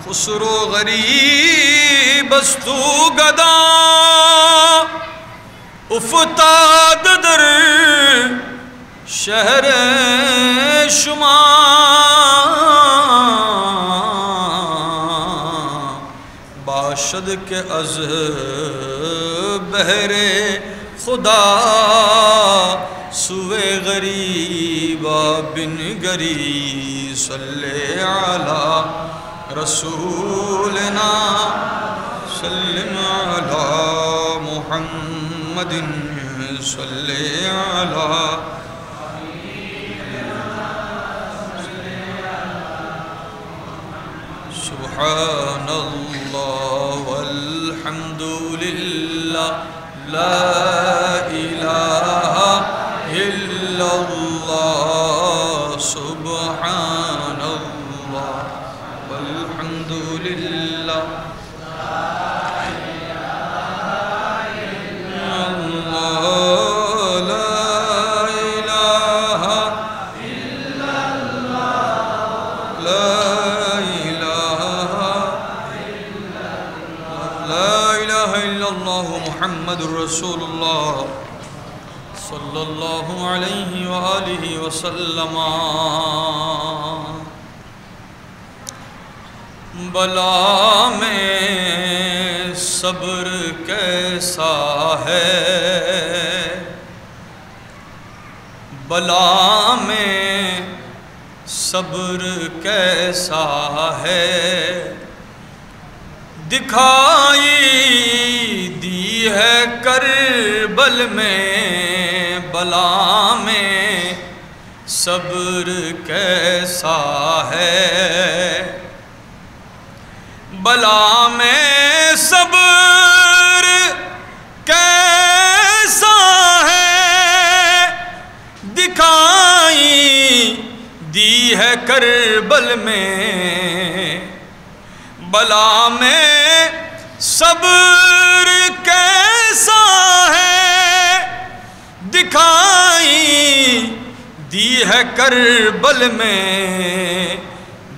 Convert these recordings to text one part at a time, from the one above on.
خسرو غریب استو گدا افتاد در شہر شما باشد کے از بہر خدا سوئے غریبا بن گری صلی علی رسولنا سلم علی محمد صلی علی سبحان اللہ والحمد للہ لا الہ الا اللہ سبحان اللہ والحمد للہ محمد رسول اللہ صلی اللہ علیہ وآلہ وسلم بلا میں صبر کیسا ہے بلا میں صبر کیسا ہے دکھائی دی ہے کربل میں بلا میں صبر کیسا ہے بلا میں صبر کیسا ہے دکھائی دی ہے کربل میں بلا میں صبر کیسا ہے دکھائی دی ہے کربل میں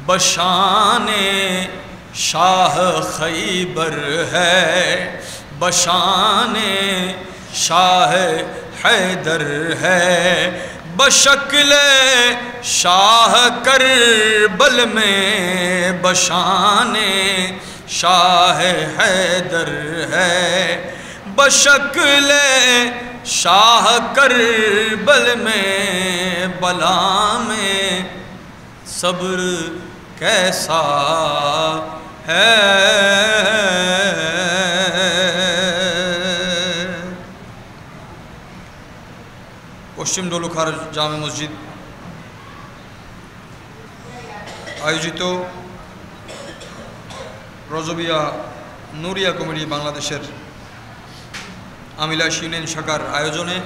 بشان شاہ خیبر ہے بشان شاہ حیدر ہے بشکل شاہ کربل میں بشان شاہ حیدر ہے بشکل شاہ کربل میں بلا میں صبر کیسا ہے পশ্চিম দোলখার জামে মসজিদ আয়োজিত রজবিয়া নুরিয়া কমিটি বাংলাদেশের আমিলা ইউনিয়ন শাখার আয়োজনে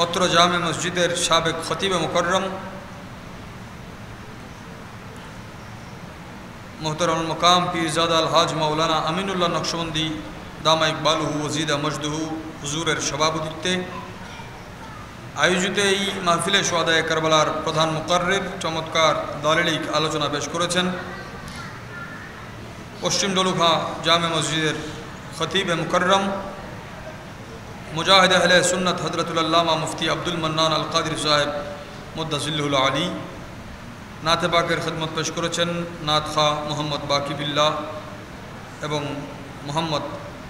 অত্র জামে মসজিদের সাবেক খতিবে মুকররম মোহতারাম মকাম পীরজাদা আলহাজ মাওলানা আমিনুল্লাহ নকশবন্দি দামা ইকবালুহু ওজিদা মজদুহু হুজুরের সভাপতিত্বে আয়োজিত এই মাহফিলে শুহাদায়ে কারবালার প্রধান মুকাররির চমৎকার দালিলিক আলোচনা পেশ করেছেন পশ্চিম দোলখা জামে মসজিদের খতিবে মুকররম মুজাহিদ আহলে সুন্নাত হযরতুল আল্লামা মুফতি আব্দুল মান্নান আল কাদির সাহেব মুদ্দাসিল্লুল আলী নাতে পাকের খিদমত পেশ করেছেন নাত খা মোহাম্মদ বাকি বিল্লাহ এবং মোহাম্মদ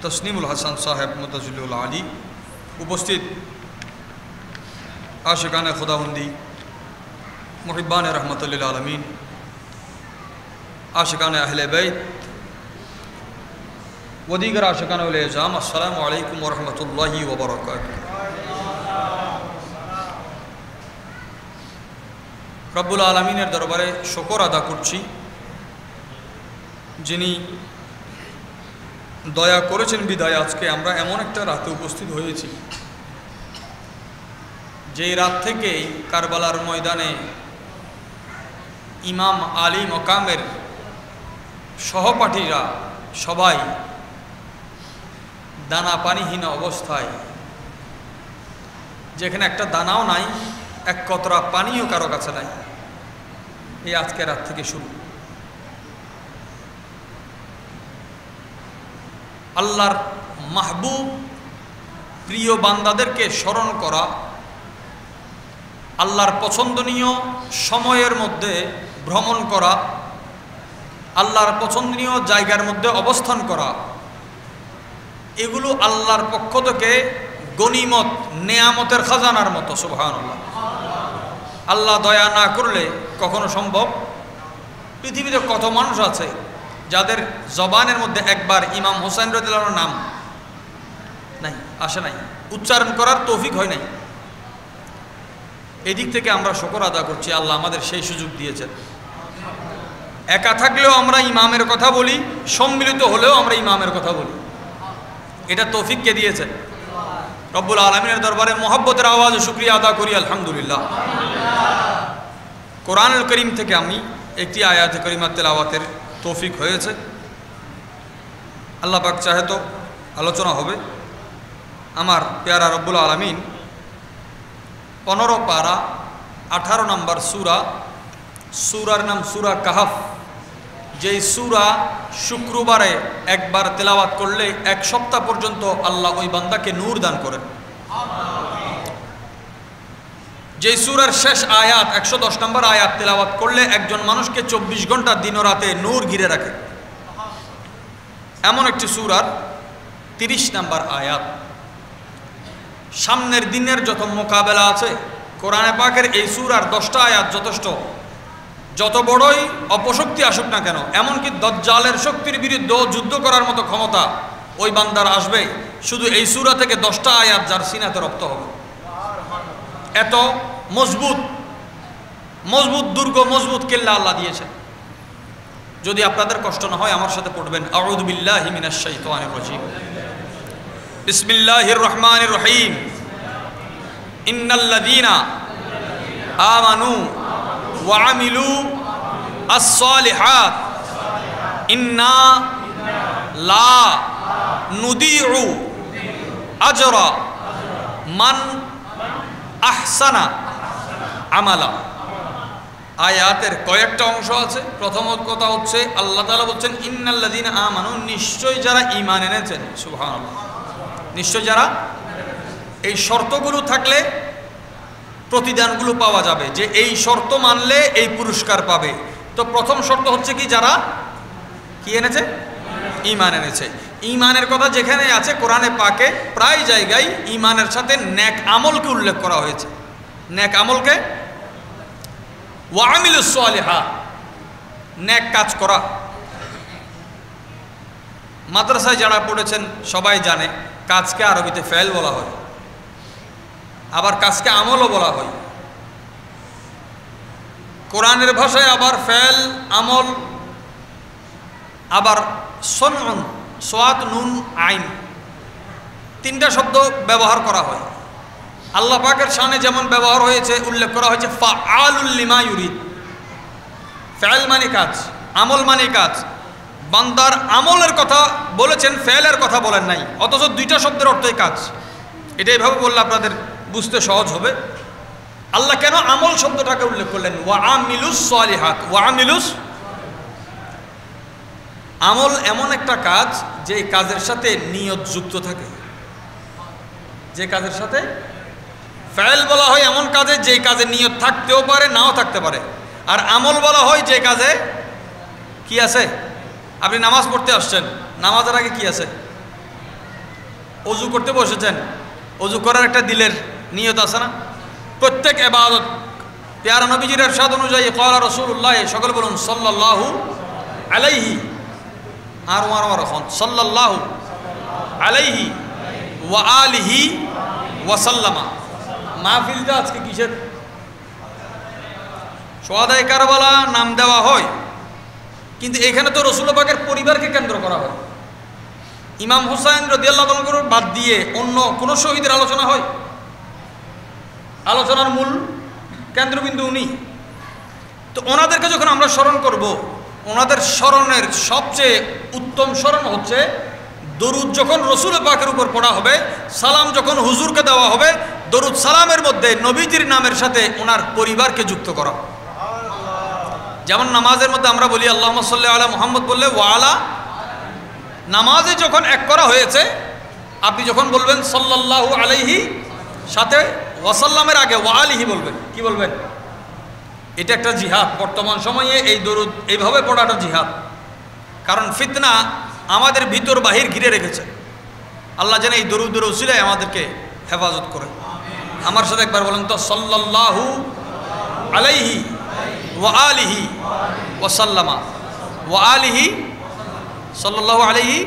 তসনিমুল হাসান সাহেব মুদ্দাসিল্লুল আলী উপস্থিত আশিকানে খুদাবন্দি মুহিব্বানে রহমতুল্লিল আলমিন আশিকানে আহলে বাইত व दीगर आशिकान उल एज़ाम अस्सलामु अलैकुम व रहमतुल्लाहि व बरकातुहू। रब्बुल आलमीनेर दरबारे शुक्र आदा करছি যিনি দয়া করেছেন বিদায় আজকে আমরা এমন একটা রাতে উপস্থিত হয়েছি যেই রাত থেকেই কারবালার ময়দানে ইমাম আলী মকামের সহপাঠীরা সবাই দানা পানিহীন অবস্থায় যেখানে একটা দানাও নাই এক কতরা পানিও কারো কাছে নাই এই আজকের রাত থেকে শুরু। আল্লাহর মাহবুব প্রিয় বান্দাদেরকে স্মরণ করা, আল্লাহর পছন্দনীয় সময়ের মধ্যে ভ্রমণ করা, আল্লাহর পছন্দনীয় জায়গার মধ্যে অবস্থান করা, এগুলো আল্লাহর পক্ষ থেকে গনিমত, নেয়ামতের খাজানার মতো। সুবহানাল্লাহ। আল্লাহ দয়া না করলে কখনো সম্ভব? পৃথিবীতে কত মানুষ আছে যাদের জবানের মধ্যে একবার ইমাম হোসেন রাদিয়াল্লাহু আনহুর নাম নাই, আসে নাই, উচ্চারণ করার তৌফিক হয় নাই। এদিক থেকে আমরা শুকর আদা করছি, আল্লাহ আমাদের সেই সুযোগ দিয়েছেন। একা থাকলেও আমরা ইমামের কথা বলি, সম্মিলিত হলেও আমরা ইমামের কথা বলি। এটা তৌফিক কে দিয়েছেন? রব্বুল আলামিনের দরবারে মোহাব্বতের আওয়াজে শুকরিয়া আদা করি, আলহামদুলিল্লাহ। কোরআনুল করিম থেকে আমি একটি আয়াত কারিমা তেলাওয়াতের তৌফিক হয়েছে। আল্লাহ পাক চাহে তো আলোচনা হবে। আমার পেয়ারা রব্বুল আলামিন 15 পারা 18 নম্বর সূরার নাম সূরা কাহাফ। যেই সূরা শুক্রবারে একবার তেলাওয়াত করলে 1 সপ্তাহ পর্যন্ত আল্লাহ ওই বান্দাকে নূর দান করেন। যেই সূরার শেষ আয়াত 110 নম্বর আয়াত তেলাওয়াত করলে একজন মানুষকে 24 ঘন্টা দিন ও রাতে নূর ঘিরে রাখে। এমন একটি সূরার 30 নম্বর আয়াত। সামনের দিনের যত মোকাবেলা আছে, কোরআনে পাকের এই সূরার 10টা আয়াত যথেষ্ট। যত বড়ই অপশক্তি আসুক না কেন, এমনকি দাজ্জালের শক্তির বিরুদ্ধে যুদ্ধ করার মতো ক্ষমতা ওই বান্দার আসবে শুধু এই সূরা থেকে 10টা আয়াত যার সিনাতে রপ্ত হবে। এত মজবুত দুর্গ, মজবুত কেল্লা আল্লাহ দিয়েছেন। যদি আপনাদের কষ্ট না হয় আমার সাথে পড়বেন, আউযু বিল্লাহি মিনাশ শাইতানির রাজীম। বিসমিল্লাহির রহমানির রহিম। ইন্নাল্লাযীনা আমানু ওয়া আমিলু আস-সালিহাত ইন্না লা নুদিউ আজরা মান আহসানা আমালা। আয়াতের কয়েকটা অংশ আছে। প্রথম কথা হচ্ছে আল্লাহ তাআলা বলছেন ইন্নাল্লাযীনা আমানু, নিশ্চয় যারা ঈমান এনেছেন। সুবহানাল্লাহ। নিশ্চয় যারা, এই শর্তগুলো থাকলে প্রতিদানগুলো পাওয়া যাবে, যে এই শর্ত মানলে এই পুরস্কার পাবে। তো প্রথম শর্ত হচ্ছে কি, যারা কি এনেছে? ঈমান এনেছে। ঈমানের কথা যেখানে আছে কোরআনে পাকে প্রায় জায়গায় ঈমানের সাথে নেক আমলকে উল্লেখ করা হয়েছে। নেক আমলকে, ওয়া আমিলুস সালিহাত, নেক কাজ করা। মাদ্রাসায় যারা পড়েছেন সবাই জানে কাজকে আরবিতে ফেল বলা হয়, আবার কাজকে আমলও বলা হয়। কোরআনের ভাষায় আবার ফেল, আমল, আবার সনউন, সোয়াত নুন আইন, 3টা শব্দ ব্যবহার করা হয়। আল্লাহ পাকের শানে যেমন ব্যবহার হয়েছে, উল্লেখ করা হয়েছে ফাআলুল লিমা ইউরিদ। ফেল মানে কাজ, আমল মানে কাজ। বান্দার আমলের কথা বলেছেন, ফেলের কথা বলেন নাই, অথচ 2টা শব্দের অর্থই কাজ। এটা এইভাবে বললে আপনাদের বুঝতে সহজ হবে। আল্লাহ কেন আমল শব্দটাকে উল্লেখ করলেন? ওয়া আমিলুস সালিহাত, ওয়া আমিলুস। আমল এমন একটা কাজ যে কাজের সাথে নিয়ত যুক্ত থাকে, যে কাজের সাথে। ফেল বলা হয় এমন কাজে যে কাজে নিয়ত থাকতেও পারে, নাও থাকতে পারে। আর আমল বলা হয় যে কাজে কি আছে? আপনি নামাজ পড়তে আসছেন, নামাজের আগে কি আছে? অজু করতে বসেছেন, অজু করার একটা দিলের নিয়ত আছে না? প্রত্যেক ইবাদত প্যারা নবীজির ইরশাদ অনুযায়ী ক্বালা রাসূলুল্লাহ, সকল বলুন সাল্লাল্লাহু আলাইহি, আর এখন সাল্লাল্লাহু আলাইহি ওয়া আলিহি ওয়া সাল্লামা। মাহফিলটা আজকে কিসের? শুহাদায়ে কারবালা নাম দেওয়া হয়, কিন্তু এখানে তো রাসূল পাকের পরিবারকে কেন্দ্র করা হয়। ইমাম হুসাইন রাদিয়াল্লাহু আনহু বাদ দিয়ে অন্য কোন শহীদের আলোচনা হয়? আলোচনার মূল কেন্দ্রবিন্দু উনি। তো ওনাদেরকে যখন আমরা স্মরণ করব, ওনাদের স্মরণের সবচেয়ে উত্তম স্মরণ হচ্ছে দরুদ যখন রাসূল পাকের উপর পড়া হবে, সালাম যখন হুজুরকে দেওয়া হবে, দরুদ সালামের মধ্যে নবীজির নামের সাথে ওনার পরিবারকে যুক্ত করা। যেমন নামাজের মধ্যে আমরা বলি আল্লাহুম্মা সাল্লি আলা মুহাম্মদ বললে ওয়ালা, নামাজে যখন এক করা হয়েছে আপনি যখন বলবেন সাল্লাল্লাহু আলাইহি সাথে ওয়াসাল্লামের আগে ওয়ালিহি বলবেন। কি বলবেন? এটা একটা জিহাদ। বর্তমান সময়ে এই দরুদ এইভাবে পড়াটা জিহাদ। কারণ ফিতনা আমাদের ভিতর বাহির ঘিরে রেখেছে। আল্লাহ যেন এই দরুদের উসিলায় আমাদেরকে হেফাজত করে। আমার সাথে একবার বলেন তো, সাল্লাল্লাহু আলাইহি ওয়া আলিহি ওয়াসাল্লামা ওয়া আলিহি সাল্লাল্লাহু আলাইহি।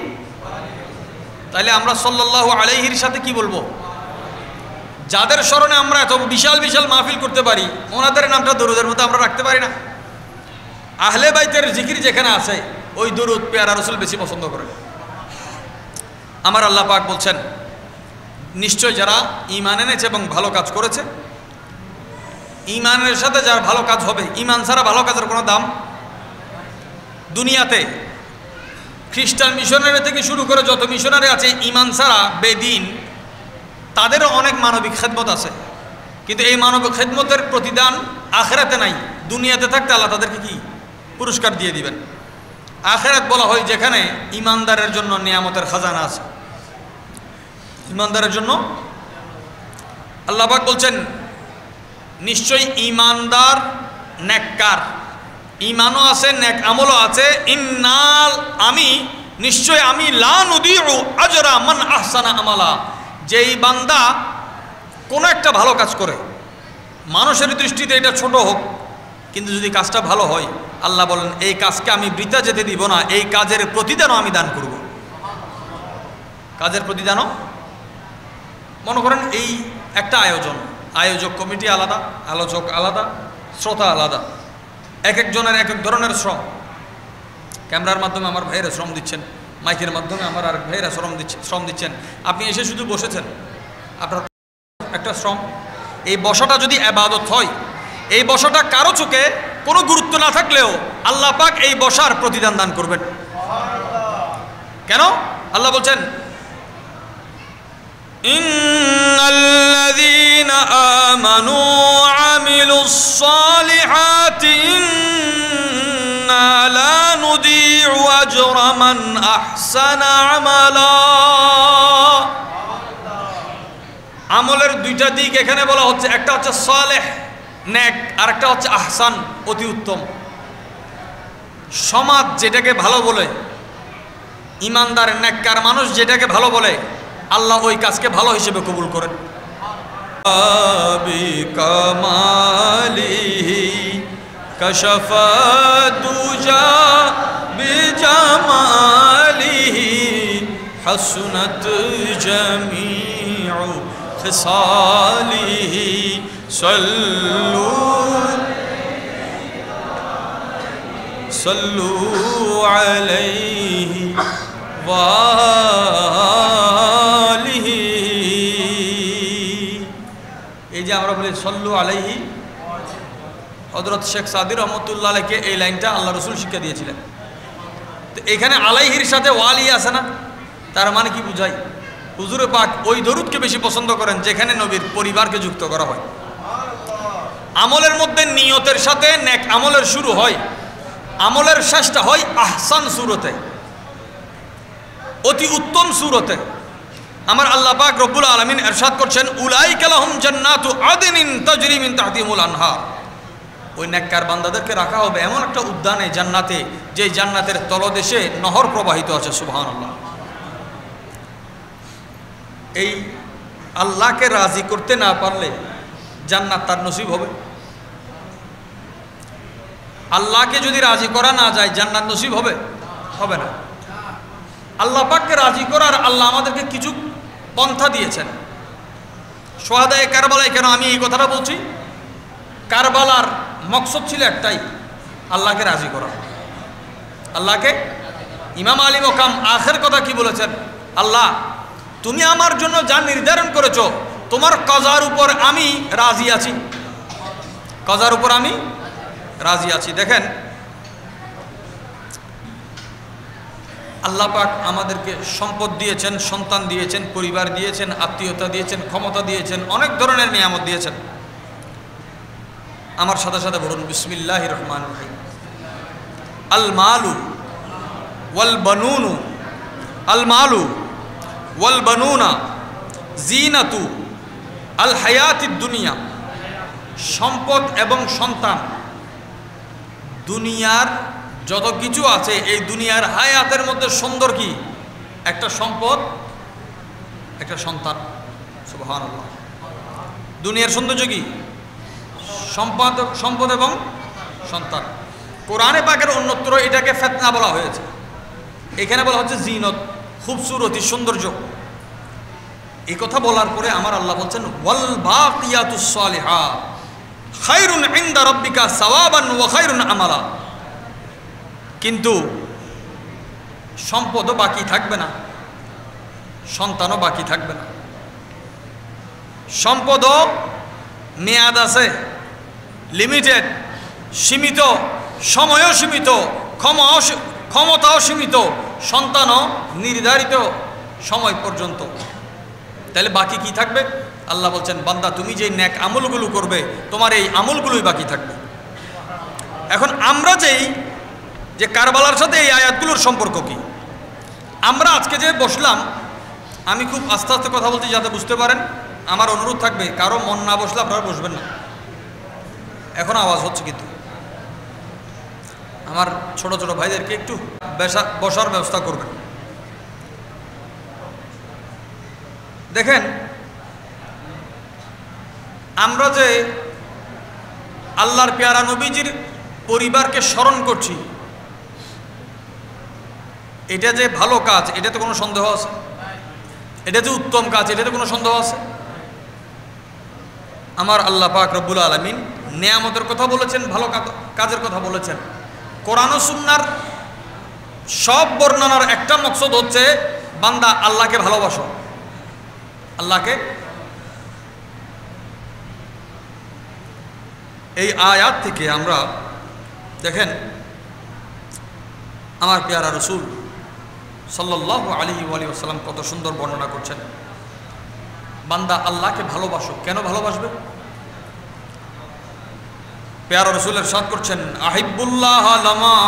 তাহলে আমরা সাল্লাল্লাহু আলাইহির সাথে কি বলবো? যাদের স্মরণে আমরা এত বিশাল বিশাল মাহফিল করতে পারি, ওনাদের নামটা দরুদের মধ্যে আমরা রাখতে পারি না? আহলে বাইতের জিকির যেখানে আছে ওই দরুদ পেয়ারা রাসূল বেশি পছন্দ করেন। আমার আল্লাহ পাক বলছেন, নিশ্চয় যারা ঈমান এনেছে এবং ভালো কাজ করেছে, ঈমানের সাথে যার ভালো কাজ হবে, ঈমান ছাড়া ভালো কাজের কোনো দাম দুনিয়াতে খ্রিস্টান মিশনারি থেকে শুরু করে যত মিশনারি আছে, ঈমান ছাড়া বেদিন তাদেরও অনেক মানবিক খেদমত আছে, কিন্তু এই মানবিক খেদমতের প্রতিদান আখিরাতে নাই। দুনিয়াতে থাকতে আল্লাহ তাদেরকে কি পুরস্কার দিয়ে দিবেন। আখিরাত বলা হয় যেখানে ঈমানদারের জন্য নিয়ামতের খাজানা আছে। ঈমানদারের জন্য আল্লাহ পাক বলছেন, নিশ্চয়ই ঈমানদার নেককার, ঈমানও আছে নেক আমলও আছে। ইন্নাল আমি নিশ্চয় আমি লা নুদিউ আজরা মান আহসানা আমালা। যেই বান্দা কোনো একটা ভালো কাজ করে, মানুষের দৃষ্টিতে এটা ছোট হোক, কিন্তু যদি কাজটা ভালো হয়, আল্লাহ বলেন এই কাজকে আমি বৃথা যেতে দিব না, এই কাজের প্রতিদানও আমি দান করব। কাজের প্রতিদানও, মনে করেন এই একটা আয়োজন, আয়োজক কমিটি আলাদা, আলোচক আলাদা, শ্রোতা আলাদা, এক একজনের এক এক ধরনের শ্রম। ক্যামেরার মাধ্যমে আমার ভাইয়েরা শ্রম দিচ্ছেন, মাইকের মাধ্যমে আমার আর ভাইয়েরা শ্রম দিচ্ছেন। আপনি এসে শুধু বসেছেন, আপনার একটা শ্রম। এই বসাটা যদি ইবাদত হয়, এই বসাটা কারো চোখে কোনো গুরুত্ব না থাকলেও আল্লাহ পাক এই বসার প্রতিদান দান করবেন। কেন? আল্লাহ বলছেন, ইন্নাল্লাযীনা আমানু ওয়া আমিলুস সালিহাতি ইন্না লা নুদিউ আজরা মান আহসানা আমালা। আমলের দুইটা দিক এখানে বলা হচ্ছে, একটা হচ্ছে সালেহ নেক, আর একটা হচ্ছে আহসান অতি উত্তম। সমাজ যেটাকে ভালো বলে, ইমানদার নেককার মানুষ যেটাকে ভালো বলে, আল্লাহ ওই কাজকে ভালো হিসেবে কবুল করেন। বিকামালিহি কাশাফা দুজা বিজামালিহি হাসনাত জামিউ খিসালিহি সাল্লু আলাইহি ওয়ালিহি। এই যে আমরা বলি সাল্লু আলাইহি, হযরত শেখ সাদি রহমতুল্লাহ আলাইহিকে এই লাইনটা আল্লাহ রসুল শিক্ষা দিয়েছিলেন। তো এখানে আলাইহির সাথে ওয়ালি আছে না, তার মানে কি বুঝায়? হুজুরে পাক ওই দরুদকে বেশি পছন্দ করেন যেখানে নবীর পরিবারকে যুক্ত করা হয়। আমলের মধ্যে নিয়তের সাথে নেক আমলের শুরু হয়, আমলের শেষটা হয় আহসান সুরতে, অতি উত্তম সুরতে। আমার আল্লাহ পাক রব্বুল আলামিন ইরশাদ করছেন, উলাইকা লাহুম জান্নাতু আদনিন তাজরি মিন তাহতিহিমুল আনহার। ওই নেককার বান্দাদেরকে রাখা হবে এমন একটা উদ্যানে, জান্নাতে, যে জান্নাতের তলদেশে নহর প্রবাহিত আছে। সুবহানাল্লাহ। এই আল্লাহকে রাজি করতে না পারলে জান্নাত তার নসিব হবে? আল্লাহকে যদি রাজি করা না যায়, জান্নাত নসিব হবে? হবে না। আল্লাহ পাককে রাজি করার আল্লাহ আমাদেরকে কিছু পন্থা দিয়েছেন। সোহাদায়ে কারবালায় কেন আমি এই কথাটা বলছি? কারবালার মকসদ ছিল একটাই, আল্লাহকে রাজি করা। আল্লাহকে, ইমাম আলী মকাম আখের কথা কি বলেছেন? আল্লাহ, তুমি আমার জন্য যা নির্ধারণ করেছো, তোমার কজার উপর আমি রাজি আছি, কজার উপর আমি রাজি আছি। দেখেন, আল্লাহ পাক আমাদেরকে সম্পদ দিয়েছেন, সন্তান দিয়েছেন, পরিবার দিয়েছেন, আত্মীয়তা দিয়েছেন, ক্ষমতা দিয়েছেন, অনেক ধরনের নিয়ামত দিয়েছেন। আমার সাথে সাথে বলুন বিসমিল্লাহির রহমানির রহিম। আল মালু ওয়াল বানুনু, আল মালু ওয়াল বানুনা জিনাতু আল হায়াতিদ দুনিয়া, সম্পদ এবং সন্তান, দুনিয়ার যত কিছু আছে এই দুনিয়ার হায়াতের মধ্যে সুন্দর কি? একটা সম্পদ, একটা সন্তান। সুবহানাল্লাহ। দুনিয়ার সৌন্দর্য কি? সম্পদ এবং সন্তান। কোরআনে পাকের অন্যত্র এটাকে ফিতনা বলা হয়েছে, এখানে বলা হচ্ছে জিনত, খুবসুরতি, সৌন্দর্য। এই কথা বলার পরে আমার আল্লাহ বলছেন ওয়াল বাকিয়াতুস সালিহাত খায়রুন ইনদা রাব্বিকা সাওয়াবান ওয়া খায়রুন আমালা। কিন্তু সম্পদও বাকি থাকবে না, সন্তানও বাকি থাকবে না। সম্পদও মেয়াদ আছে, লিমিটেড, সীমিত, সময়ও সীমিত, ক্ষমতাও সীমিত, সন্তানও নির্ধারিত সময় পর্যন্ত। তাহলে বাকি কি থাকবে? আল্লাহ বলছেন বান্দা তুমি যে নেক আমলগুলো করবে তোমার এই আমলগুলোই বাকি থাকবে। এখন আমরা যে কারবালার সাথে এই আয়াতগুলোর সম্পর্ক কি? আমরা আজকে যে বসলাম, আমি খুব আস্তে আস্তে কথা বলছি যাতে বুঝতে পারেন। আমার অনুরোধ থাকবে কারো মন না বসলে আপনারা বসবেন না। এখন আওয়াজ হচ্ছে কিন্তু আমার ছোট ছোট ভাইদেরকে একটু বসার ব্যবস্থা করবেন। দেখেন, আমরা যে আল্লাহর পেয়ারা নবীজির পরিবারকে স্মরণ করছি, এটা যে ভালো কাজ এটাতে কোনো সন্দেহ আছে? এটা যে উত্তম কাজ এটাতে কোনো সন্দেহ আছে? আমার আল্লাহ পাক রব্বুল আলামিন নেয়ামতের কথা বলেছেন, ভালো কাজের কথা বলেছেন। কোরআন ও সুন্নাহর সব বর্ণনার একটা মকসদ হচ্ছে বান্দা আল্লাহকে ভালোবাসো, আল্লাহকে। এই আয়াত থেকে আমরা দেখেন আমার পেয়ারা রসুল সাল্লাল্লাহু আলাইহি ওয়া সাল্লাম কত সুন্দর বর্ণনা করছেন। বান্দা আল্লাহকে ভালোবাসো, কেন ভালোবাসবে? পেয়ারা রসুল ইরশাদ করছেন আহিব্বুল্লাহ লামা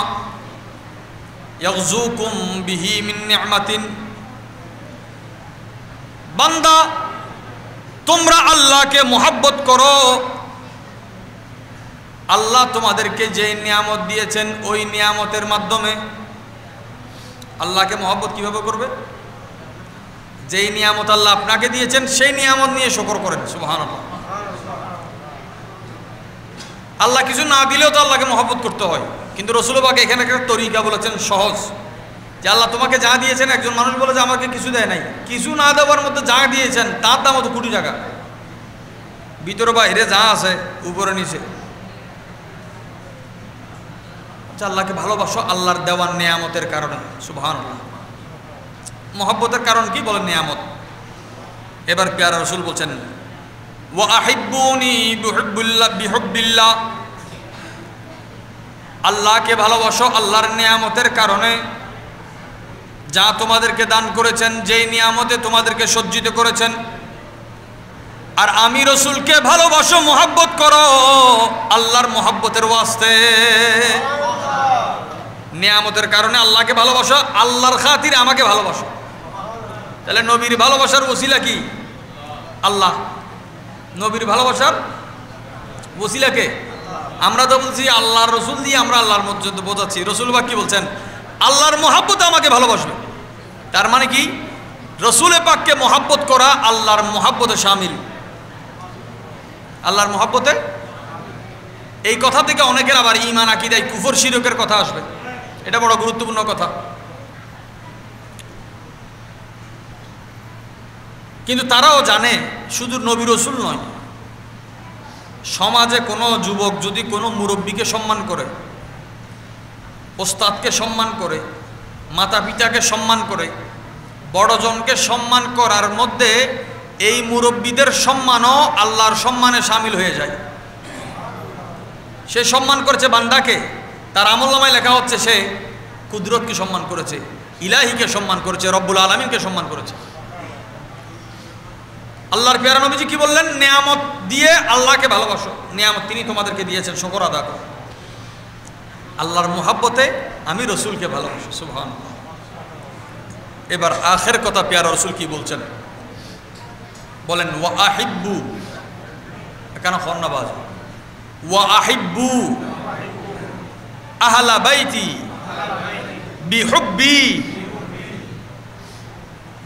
ইয়াগযুকুম বিহি মিন নি'মাতিন। বান্দা তোমরা আল্লাহকে মুহাব্বত করো, আল্লাহ তোমাদেরকে যে নিয়ামত দিয়েছেন ওই নিয়ামতের মাধ্যমে। আল্লাহকে মুহাব্বত কিভাবে করবে? যেই নিয়ামত আল্লাহ আপনাকে দিয়েছেন সেই নিয়ামত নিয়ে শুকর করেন। সুবহানাল্লাহ। আল্লাহ কিছু না দিলেও তো আল্লাহকে মুহাব্বত করতে হয়, কিন্তু রাসূল পাক এখানে একটা তরিকা বলেছেন সহজ, যে আল্লাহ তোমাকে যা দিয়েছেন। একজন মানুষ বলে যে আমাকে কিছু দেয় নাই, কিছু না দেওয়ার মধ্যে যা দিয়েছেন তার দাম হতো কোটি টাকা, ভিতরে বাইরে যা আছে উপরে নিচে। আল্লাহকে ভালোবাসো আল্লাহর দেওয়ার নিয়ামতের কারণে। সুবহানাল্লাহ। মহব্বতের কারণ কি বলেন? নিয়ামত। এবার পেয়ারা রাসূল বলছেন ওয়া আহিব্বুনি বিহুব্বিল্লাহ, আল্লাহকে ভালোবাসো আল্লাহর নিয়ামতের কারণে, যা তোমাদেরকে দান করেছেন, যেই নিয়ামতে তোমাদেরকে সজ্জিত করেছেন। আর আমি রসুলকে ভালোবাসো, মহব্বত করো আল্লাহর মহব্বতের ওয়াস্তে। নিয়ামতের কারণে আল্লাহকে ভালোবাসো, আল্লাহর খাতিরে আমাকে ভালোবাসো। তাহলে নবীর ভালোবাসার ওসিলা কি? আল্লাহ। নবীর ভালোবাসার ওসিলাকে আমরা তো বলছি আল্লাহর রসুল দিয়ে আমরা আল্লাহর মধ্যে বোঝাচ্ছি। রসুল বা কি বলছেন? আল্লাহর মহাব্বতে আমাকে ভালোবাসবে। তার মানে কি? রসুলে পাককে মহাব্বত করা আল্লাহর মহাব্বতে শামিল। আল্লাহর মহাব্বতে। এই কথা থেকে অনেকের আবার ঈমান আকীদায় কুফর শিরকের কথা আসবে, এটা বড় গুরুত্বপূর্ণ কথা। কিন্তু তারাও জানে শুধু নবী রসুল নয়, সমাজে কোনো যুবক যদি কোনো মুরব্বীকে সম্মান করে, ওস্তাদকে সম্মান করে, মাতা পিতাকে সম্মান করে, বড়জনকে সম্মান করার মধ্যে এই মুরব্বীদের সম্মানও আল্লাহর সম্মানে শামিল হয়ে যায়। সে সম্মান করেছে বান্দাকে, তার আমলনামায় লেখা হচ্ছে সে কুদরতকে সম্মান করেছে, ইলাহিকে সম্মান করেছে, রব্বুল আলামিনকে সম্মান করেছে। আল্লাহর পেয়ারা নবীজি কি বললেন? নিয়ামত দিয়ে আল্লাহকে ভালোবাসো। নিয়ামত তিনি তোমাদেরকে দিয়েছেন, শুকর আদা করো। আল্লাহর মুহাব্বতে আমি রসুলকে ভালোবাসি। সুবহানাল্লাহ। এবার আখের কথা পেয়ারা রসুল কি বলছেন বলেন, ওয়া আহিব্বু, কেন খন্নাবাজ, ওয়া আহিব্বু আহলা বাইতি বিহুব্বি,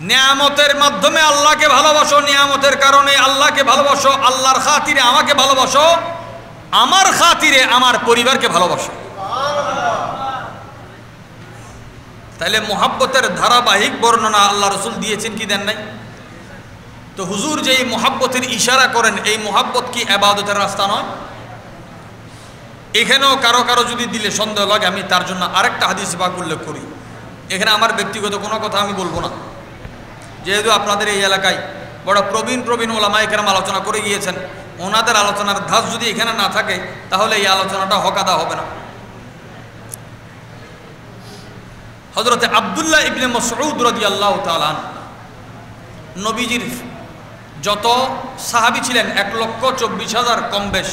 নিয়ামতের মাধ্যমে আল্লাহকে ভালোবাসো, নিয়ামতের কারণে আল্লাহকে ভালোবাসো, আল্লাহর খাতিরে আমাকে ভালোবাসো, আমার খাতিরে আমার পরিবারকে ভালোবাসো। তাইলে মুহাব্বতের ধারাবাহিক বর্ণনা আল্লাহ রসুল দিয়েছেন কি দেন নাই? তো হুজুর যে এই মুহাব্বতের ইশারা করেন, এই মুহাব্বত কি ইবাদতের রাস্তা নয়? এখানেও কারো কারো যদি দিলে সন্দেহ লাগে, আমি তার জন্য আরেকটা হাদিস পাক উল্লেখ করি। এখানে আমার ব্যক্তিগত কোনো কথা আমি বলবো না, যেহেতু আপনাদের এই এলাকায় বড় প্রবীণ ওলামায়ে কেরাম আলোচনা করে গিয়েছেন, ওনাদের আলোচনার ধাঁচ যদি এখানে না থাকে তাহলে এই আলোচনাটা হকাদা হবে না। হযরতে আব্দুল্লাহ ইবনে মাসউদ রাদিয়াল্লাহু তাআলা, নবীজির যত সাহাবী ছিলেন 1,24,000 কম বেশ,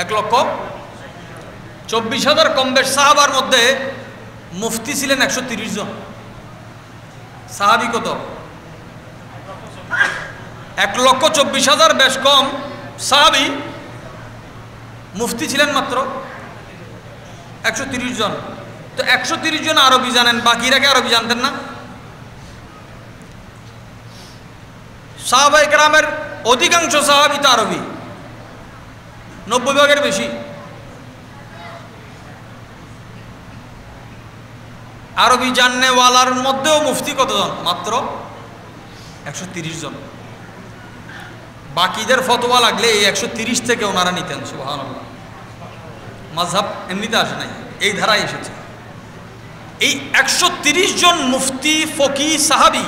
1,24,000 কম বেশ সাহাবার মধ্যে মুফতি ছিলেন 130 জন। সাহাবী কত? 1,24,000 বেশ কম সাহাবী, মুফতি ছিলেন মাত্র 130 জন। তো 130 জন আরবি জানেন, বাকিরা কি আরবি জানতেন না? সাহাবায়ে কেরামের অধিকাংশ সাহাবী তো আরবি, 90 ভাগের বেশি। আরবি জাননেওয়ালার মধ্যেও মুফতি কতজন? মাত্র 130 জন। বাকিদের ফতোয়া লাগলে এই 130 থেকে ওনারা নিতেন। সুবহানাল্লাহ। মাযহাব এমনিতে আসে নাই, এই ধারায় এসেছে। এই 130 জন মুফতি ফকি সাহাবী,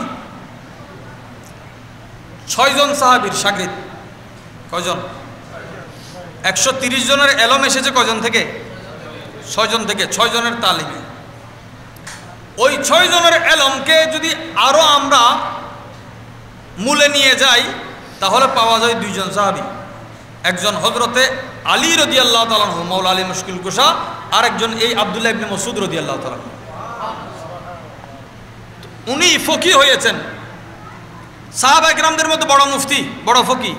6 জন সাহাবীর শাগির্দ। কয়জন? 130 জনের এলম এসেছে কয়জন থেকে? 6 জন থেকে, 6 জনের তালিমে। ওই 6 জনের এলমকে যদি আরো আমরা মূলে নিয়ে যাই তাহলে পাওয়া যায় 2 জন সাহাবী। একজন হযরতে আলী রাদিয়াল্লাহু তাআলা আনহু, মাওলা আলী মুশকিল কুশা, আর একজন এই আব্দুল্লাহ ইবনে মাসউদ রাদিয়াল্লাহু তাআলা। উনি ফকি হয়েছেন, সাহাবা একরামদের মধ্যে বড় মুফতি, বড় ফকি।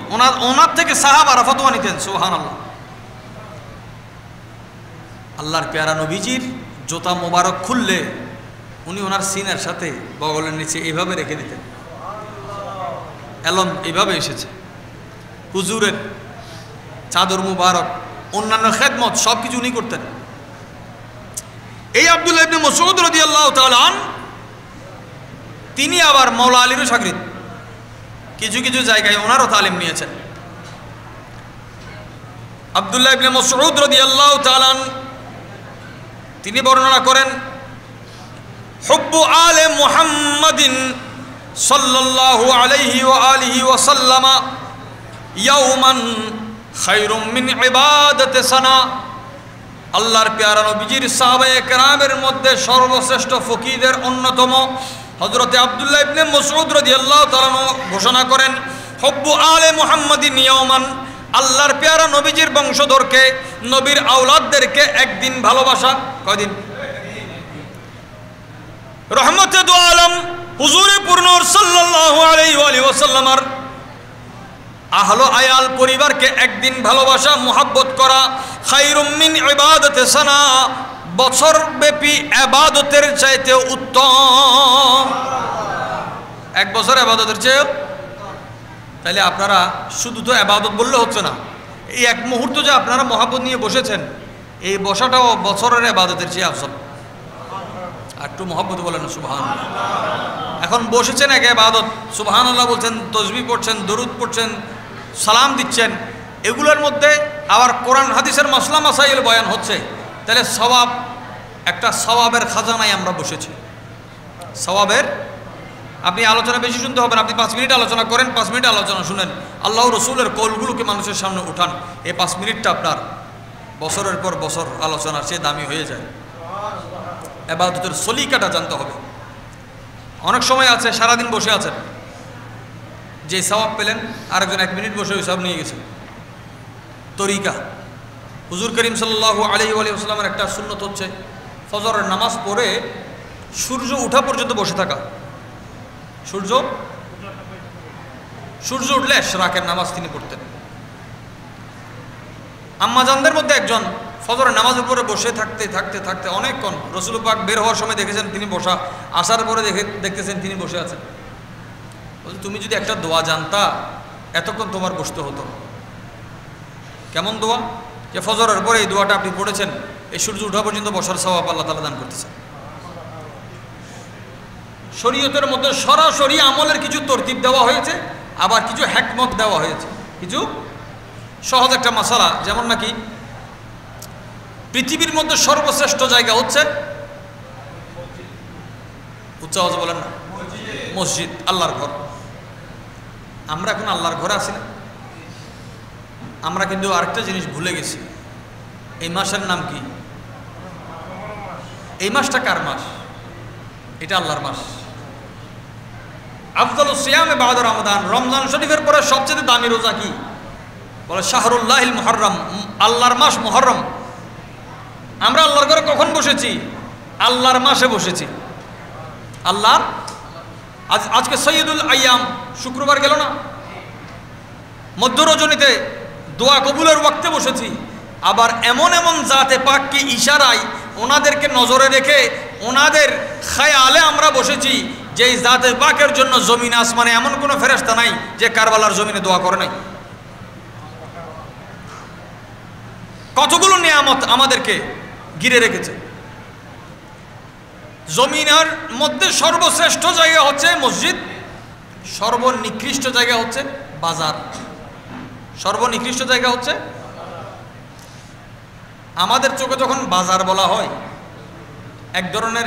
ওনার থেকে সাহাবারা ফতোয়া নিতেন। সুবহানাল্লাহ। আল্লাহর পেয়ারা নবীজির জোতা মোবারক খুললে উনি ওনার সিনার সাথে বগলের নিচে এইভাবে রেখে দিতেন। এলম এইভাবে এসেছে। হুজুরের চাদর মুবারক, অন্যান্য খেদমত সব কিছু উনি করতেন। এই আব্দুল্লাহ ইবনে মাসউদ রাদিয়াল্লাহু তাআলা তিনি আবার মাওলা আলীরও শাগির্দ, কিছু কিছু জায়গায় ওনারও তালিম নিয়েছেন। আব্দুল্লাহ ইবনে মাসউদ রাদিয়াল্লাহু তাআলা তিনি বর্ণনা করেন, হুব্বু আলে মুহাম্মাদিন সাল্লাল্লাহু আলাইহি ওয়া আলিহি ওয়া সাল্লামা ইয়াওমান খায়রুম মিন ইবাদাতি সানা। আল্লাহর পেয়ারা নবীজির সাহাবায়ে কেরামের মধ্যে সর্বশ্রেষ্ঠ ফকিদের অন্যতম হযরতে আব্দুল্লাহ ইবনে মাসউদ রাদিয়াল্লাহু তাআলা ঘোষণা করেন, হুব্বু আলে মুহাম্মাদিন ইয়াওমান, আল্লাহর পেয়ারা নবীজির বংশধরকে, নবীর আওলাদদেরকে একদিন ভালোবাসা। কয়দিন? রহমতে দু আলম হুজুরে পূর্ণর সাল্লাল্লাহু আলাইহি ওয়া সাল্লামার আহলো আয়াল পরিবারকে একদিন ভালোবাসা, মুহাব্বত করা, খায়রুম মিন ইবাদাতি সানা, বছর ব্যাপী ইবাদতের চাইতে উত্তম। 1 বছর ইবাদতের চেয়ে। তাহলে আপনারা শুধু তো ইবাদত বললে হচ্ছে না, এই এক মুহূর্ত যে আপনারা মুহাব্বত নিয়ে বসেছেন, এই বসাটাও বছরের ইবাদতের চেয়ে আফজল। একটু মুহাব্বত বলেন না সুবহানাল্লাহ। এখন বসেছেন এক ইবাদত, সুবহানাল্লাহ বলছেন, তাসবিহ পড়ছেন, দরুদ পড়ছেন, সালাম দিচ্ছেন, এগুলোর মধ্যে আবার কোরআন হাদিসের মাসলা মাসাইল বয়ান হচ্ছে। তাহলে সওয়াব, একটা সওয়াবের খাজানায় আমরা বসেছি। সওয়াবের আপনি আলোচনা বেশি শুনতে হবে না, আপনি 5 মিনিট আলোচনা করেন, 5 মিনিট আলোচনা শুনেন, আল্লাহ রসুলের কওলগুলোকে মানুষের সামনে উঠান, এই 5 মিনিটটা আপনার বছরের পর বছর আলোচনার চেয়ে দামি হয়ে যায়। ইবাদতের সলিকাটা জানতে হবে। অনেক সময় আছে সারাদিন বসে আছেন, যে সওয়াব পেলেন আরেকজন 1 মিনিট বসে ওই সওয়াব নিয়ে গেছে। তরিকা হুজুর করিম সাল্লাল্লাহু আলাইহি ওয়াসাল্লামের একটা সুন্নত হচ্ছে ফজরের নামাজ পড়ে সূর্য ওঠা পর্যন্ত বসে থাকা। সূর্য উঠলে ইশরাকের নামাজ তিনি পড়তেন। আম্মাজানদের মধ্যে একজন ফজরের নামাজের পরে বসে থাকতে অনেকক্ষণ, রাসূল পাক বের হওয়ার সময় দেখেছেন তিনি বসা, আসার পরে দেখতেছেন তিনি বসে আছেন। তুমি যদি একটা দোয়া জানতা এতক্ষণ তোমার বসতে হতো। কেমন দোয়া? যে ফজরের পরে এই দোয়াটা আপনি পড়েছেন, এই সূর্য ওঠা পর্যন্ত বসার সওয়াব আল্লাহ তাআলা দান করতেছেন। শরীয়তের মধ্যে সরাসরি আমলের কিছু তরতিব দেওয়া হয়েছে, আবার কিছু হিকমত দেওয়া হয়েছে। কিছু সহজ একটা মাসালা, যেমন নাকি পৃথিবীর মধ্যে সর্বশ্রেষ্ঠ জায়গা হচ্ছে, উচ্চ আওয়াজে বলেন না, মসজিদ, আল্লাহর ঘর। আমরা এখন আল্লাহর ঘরে আছি না? আমরা কিন্তু আরেকটা জিনিস ভুলে গেছি। এই মাসের নাম কি? এই মাসটা কার মাস? এটা আল্লাহর মাস। আফদালুস সিয়ামে বা'দা রমাদান, রমজান শরীফের পরে সবচেয়ে দামি রোজা কি? বলে শাহরুল্লাহিল মুহররম, আল্লাহর মাস মুহররম। আমরা আল্লাহর ঘরে কখন বসেছি? আল্লাহর মাসে বসেছি। আল্লাহর আজকে সৈয়দুল আইয়াম, শুক্রবার গেল না? মধ্য রজনীতে দোয়া কবুলের ওয়াক্তে বসেছি। আবার এমন জাতে পাককে ইশারায় ওনাদেরকে নজরে রেখে ওনাদের খায়ালে আমরা বসেছি, যেই জাতে পাকের জন্য জমিন আসমানে এমন কোনো ফেরেশতা নাই যে কারবালার জমিনে দোয়া করে নাই। কতগুলো নিয়ামত আমাদেরকে ঘিরে রেখেছে। জমিনের মধ্যে সর্বশ্রেষ্ঠ জায়গা হচ্ছে মসজিদ, সর্বনিকৃষ্ট জায়গা হচ্ছে বাজার। সর্বনিকৃষ্ট জায়গা হচ্ছে, আমাদের চোখে যখন বাজার বলা হয় এক ধরনের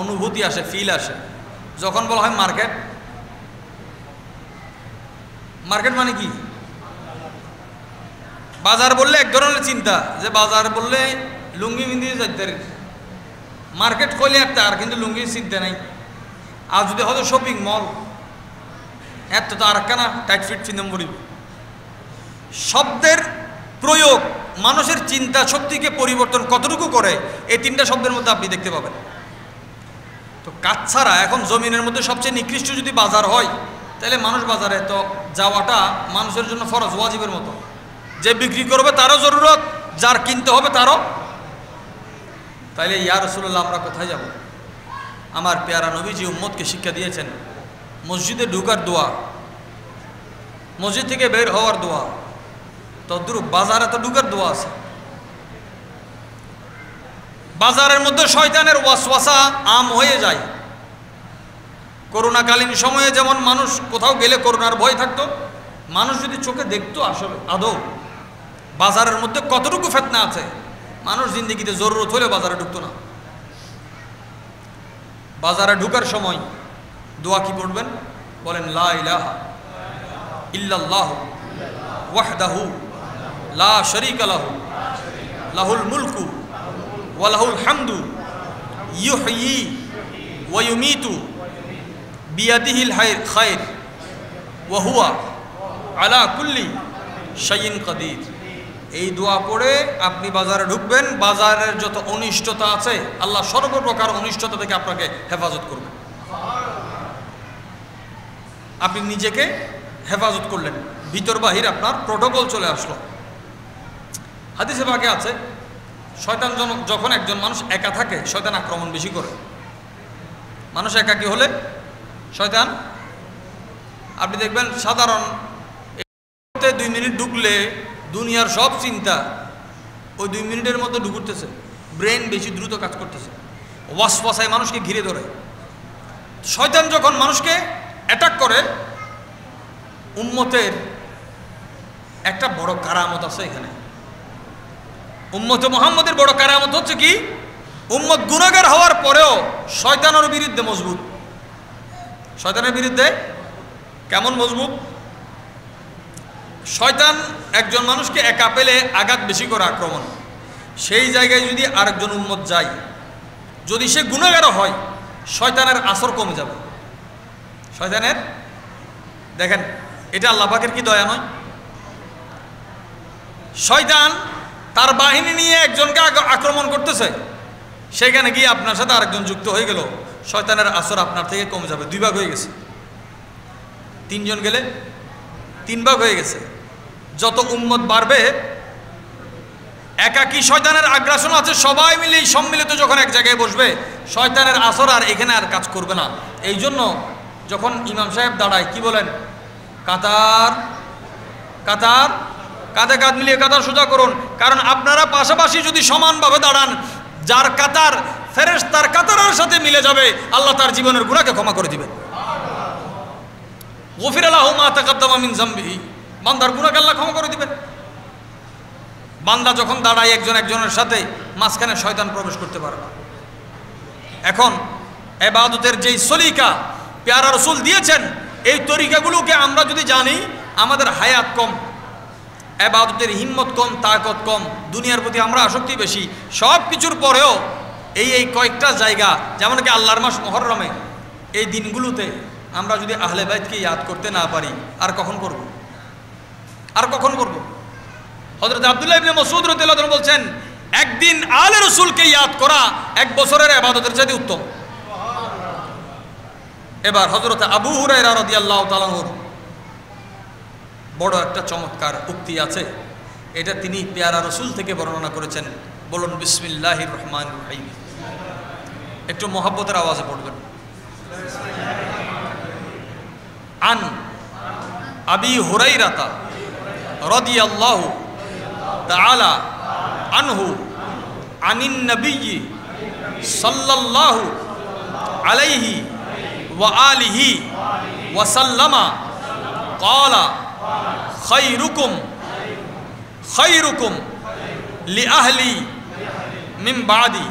অনুভূতি আসে, ফিল আসে। যখন বলা হয় মার্কেট, মার্কেট মানে কি? বাজার বললে এক ধরনের চিন্তা, যে বাজার বললে লুঙ্গি বিন্দি যাইতে, মার্কেট কইলে একটা, আর কিন্তু লুঙ্গি চিন্তা নাই। আর যদি হয়তো শপিং মল, এত তো আর একখানা টাইট ফিট চিন্তা করিব। শব্দের প্রয়োগ মানুষের চিন্তা শক্তিকে পরিবর্তন কতটুকু করে, এই তিনটা শব্দের মধ্যে আপনি দেখতে পাবেন। তো কাজ ছাড়া এখন জমিনের মধ্যে সবচেয়ে নিকৃষ্ট যদি বাজার হয়, তাহলে মানুষ বাজারে তো যাওয়াটা মানুষের জন্য ফরজ, ওয়াজিবের মতো। যে বিক্রি করবে তারও জরুরত, যার কিনতে হবে তারও। তাইলে ইয়া রাসূলুল্লাহ, আমরা কোথায় যাব? আমার পেয়ারা নবীজি উম্মতকে শিক্ষা দিয়েছেন মসজিদে ঢুকার দোয়া, মসজিদ থেকে বের হওয়ার দোয়া, তদ্রুপ বাজারে তো ঢুকার দোয়া আছে। বাজারের মধ্যে শয়তানের ওয়াসওয়াসা আম হয়ে যায়। করোনাকালীন সময়ে যেমন মানুষ কোথাও গেলে করোনার ভয় থাকতো, মানুষ যদি চোখে দেখতো আসলে আদৌ বাজারের মধ্যে কতটুকু ফিতনা আছে, মানুষ জিন্দেগিতে জরুরত হলে বাজারে ঢুকতো না। বাজারে ঢুকার সময় দোয়া কি পড়বেন? বলেন লা ইলাহা ইল্লাল্লাহু ওয়াহদাহু লা শারীকা লাহু লাহুল মুলকু ওয়া লাহুল হামদু ইউহয়ি ওয়া ইউমীতু বিয়াদিহিল খায়র ওয়া হুয়া আলা কুল্লি শাইইন কাদির। এই দোয়া পড়ে আপনি বাজারে ঢুকবেন, বাজারের যত অনিষ্টতা আছে আল্লাহ সর্বপ্রকার অনিষ্টতা থেকে আপনাকে হেফাজত করবেন। আপনি নিজেকে হেফাজত করলেন, ভিতর বাহির আপনার প্রোটোকল চলে আসলো। হাদিসে পাকে আছে, শয়তান যখন একজন মানুষ একা থাকে শয়তান আক্রমণ বেশি করে। মানুষ একাকী হলে শয়তান, আপনি দেখবেন সাধারণ 2 মিনিট ঢুকলে দুনিয়ার সব চিন্তা ওই 2 মিনিটের মধ্যে ঢুকতেছে। ব্রেন বেশি দ্রুত কাজ করতেছে, ওয়াসওয়াসায় মানুষকে ঘিরে ধরে। শয়তান যখন মানুষকে অ্যাটাক করে, উম্মতের একটা বড় কারামত আছে এখানে। উম্মতে মুহাম্মদের বড় কারামত হচ্ছে কি? উম্মত গুনাহগার হওয়ার পরেও শয়তানের বিরুদ্ধে মজবুত। শয়তানের বিরুদ্ধে কেমন মজবুত? শয়তান একজন মানুষকে একা পেলে আঘাত বেশি করে আক্রমণ। সেই জায়গায় যদি আরেকজন উম্মত যায়, যদি সে গুনাহগার হয়, শয়তানের আসর কমে যাবে। শয়তানের, দেখেন এটা আল্লাহ পাকের কি দয়া নয়? শয়তান তার বাহিনী নিয়ে একজনকে আক্রমণ করতেছে, সেখানে গিয়ে আপনার সাথে আরেকজন যুক্ত হয়ে গেল, শয়তানের আসর আপনার থেকে কমে যাবে। 2 ভাগ হয়ে গেছে। 3 জন গেলে 3 ভাগ হয়ে গেছে। যত উম্মত বাড়বে, একাকী শয়তানের আগ্রাসন আছে, সবাই মিলে সম্মিলিত যখন এক জায়গায় বসবে, শয়তানের আসর আর এখানে আর কাজ করবে না। এই জন্য যখন ইমাম সাহেব দাঁড়ায় কি বলেন? কাতার কাতার, কাঁধে কাঁধ মিলিয়ে কাতার সোজা করুন। কারণ আপনারা পাশাপাশি যদি সমানভাবে দাঁড়ান, যার কাতার ফেরেশতার কাতারের সাথে মিলে যাবে, আল্লাহ তার জীবনের গুনাহকে ক্ষমা করে দিবেন। গফিরা লাহু মা তাকাদ্দামা মিন যামবিহি, বান্দার গুনাহকে আল্লাহ ক্ষমা করে দিবেন। বান্দা যখন দাঁড়ায় একজন একজনের সাথে, মাঝখানে শয়তান প্রবেশ করতে পারে না। এখন ইবাদতের যেই সলিকা পেয়ারা রাসূল দিয়েছেন, এই তরিকাগুলোকে আমরা যদি জানি, আমাদের হায়াত কম, ইবাদতের হিম্মত কম, তাকত কম, দুনিয়ার প্রতি আমরা আসক্তি বেশি। সব কিছুর পরেও এই কয়েকটা জায়গা, যেমন কি আল্লাহর মাস মুহররমে, এই দিনগুলোতে আমরা যদি আহলে বাইতকে ইয়াদ করতে না পারি, আর কখন করব? আর কখন করব? হযরত আব্দুল্লাহ ইবনে মাসউদ রাদিয়াল্লাহু আনহু বলছেন, একদিন আলে রাসূলকে ইয়াদ করা 1 বছরের ইবাদতের চাইতে উত্তম। এবার হযরত আবু হুরায়রা রাদিয়াল্লাহু তাআলা আনহু বড় একটা চমৎকার উক্তি আছে, এটা তিনি পেয়ারা রাসূল থেকে বর্ণনা করেছেন। বলুন বিসমিল্লাহির রহমানির রহিম। একটু মহব্বতের আওয়াজে পড়বেন। আন আবি হুরায়রাতা রাদিয়াল্লাহু তাআলা আনহু আনিন নবিয়্যি সাল্লাল্লাহু আলাইহি ওয়া আলিহি ওয়া সাল্লামা ক্বালা খায়রুকুম খায়রুকুম লিআহলি মিন বাদি,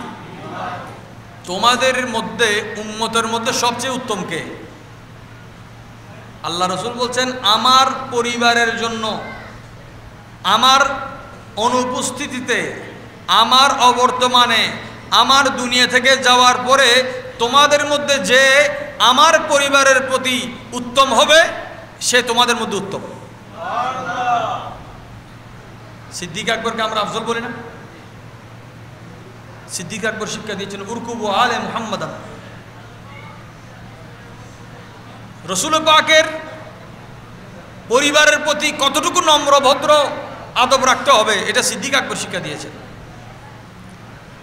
তোমাদের মধ্যে, উম্মতের মধ্যে সবচেয়ে উত্তম কে? আল্লাহ রাসূল বলছেন, আমার পরিবারের জন্য, আমার অনুপস্থিতিতে, আমার অবর্তমানে, আমার দুনিয়া থেকে যাওয়ার পরে তোমাদের মধ্যে যে আমার পরিবারের প্রতি উত্তম হবে, সে তোমাদের মধ্যে উত্তম। সিদ্দিক আকবরকে আমরা আফজল বলি না? সিদ্দিক আকবর শিক্ষা দিয়েছেন, উরকুবু আলে মুহাম্মাদান। রাসূল পাকের পরিবারের প্রতি কতটুকু নম্র ভদ্র আদব রাখতে হবে, এটা সিদ্দিক আকবর শিক্ষা দিয়েছেন।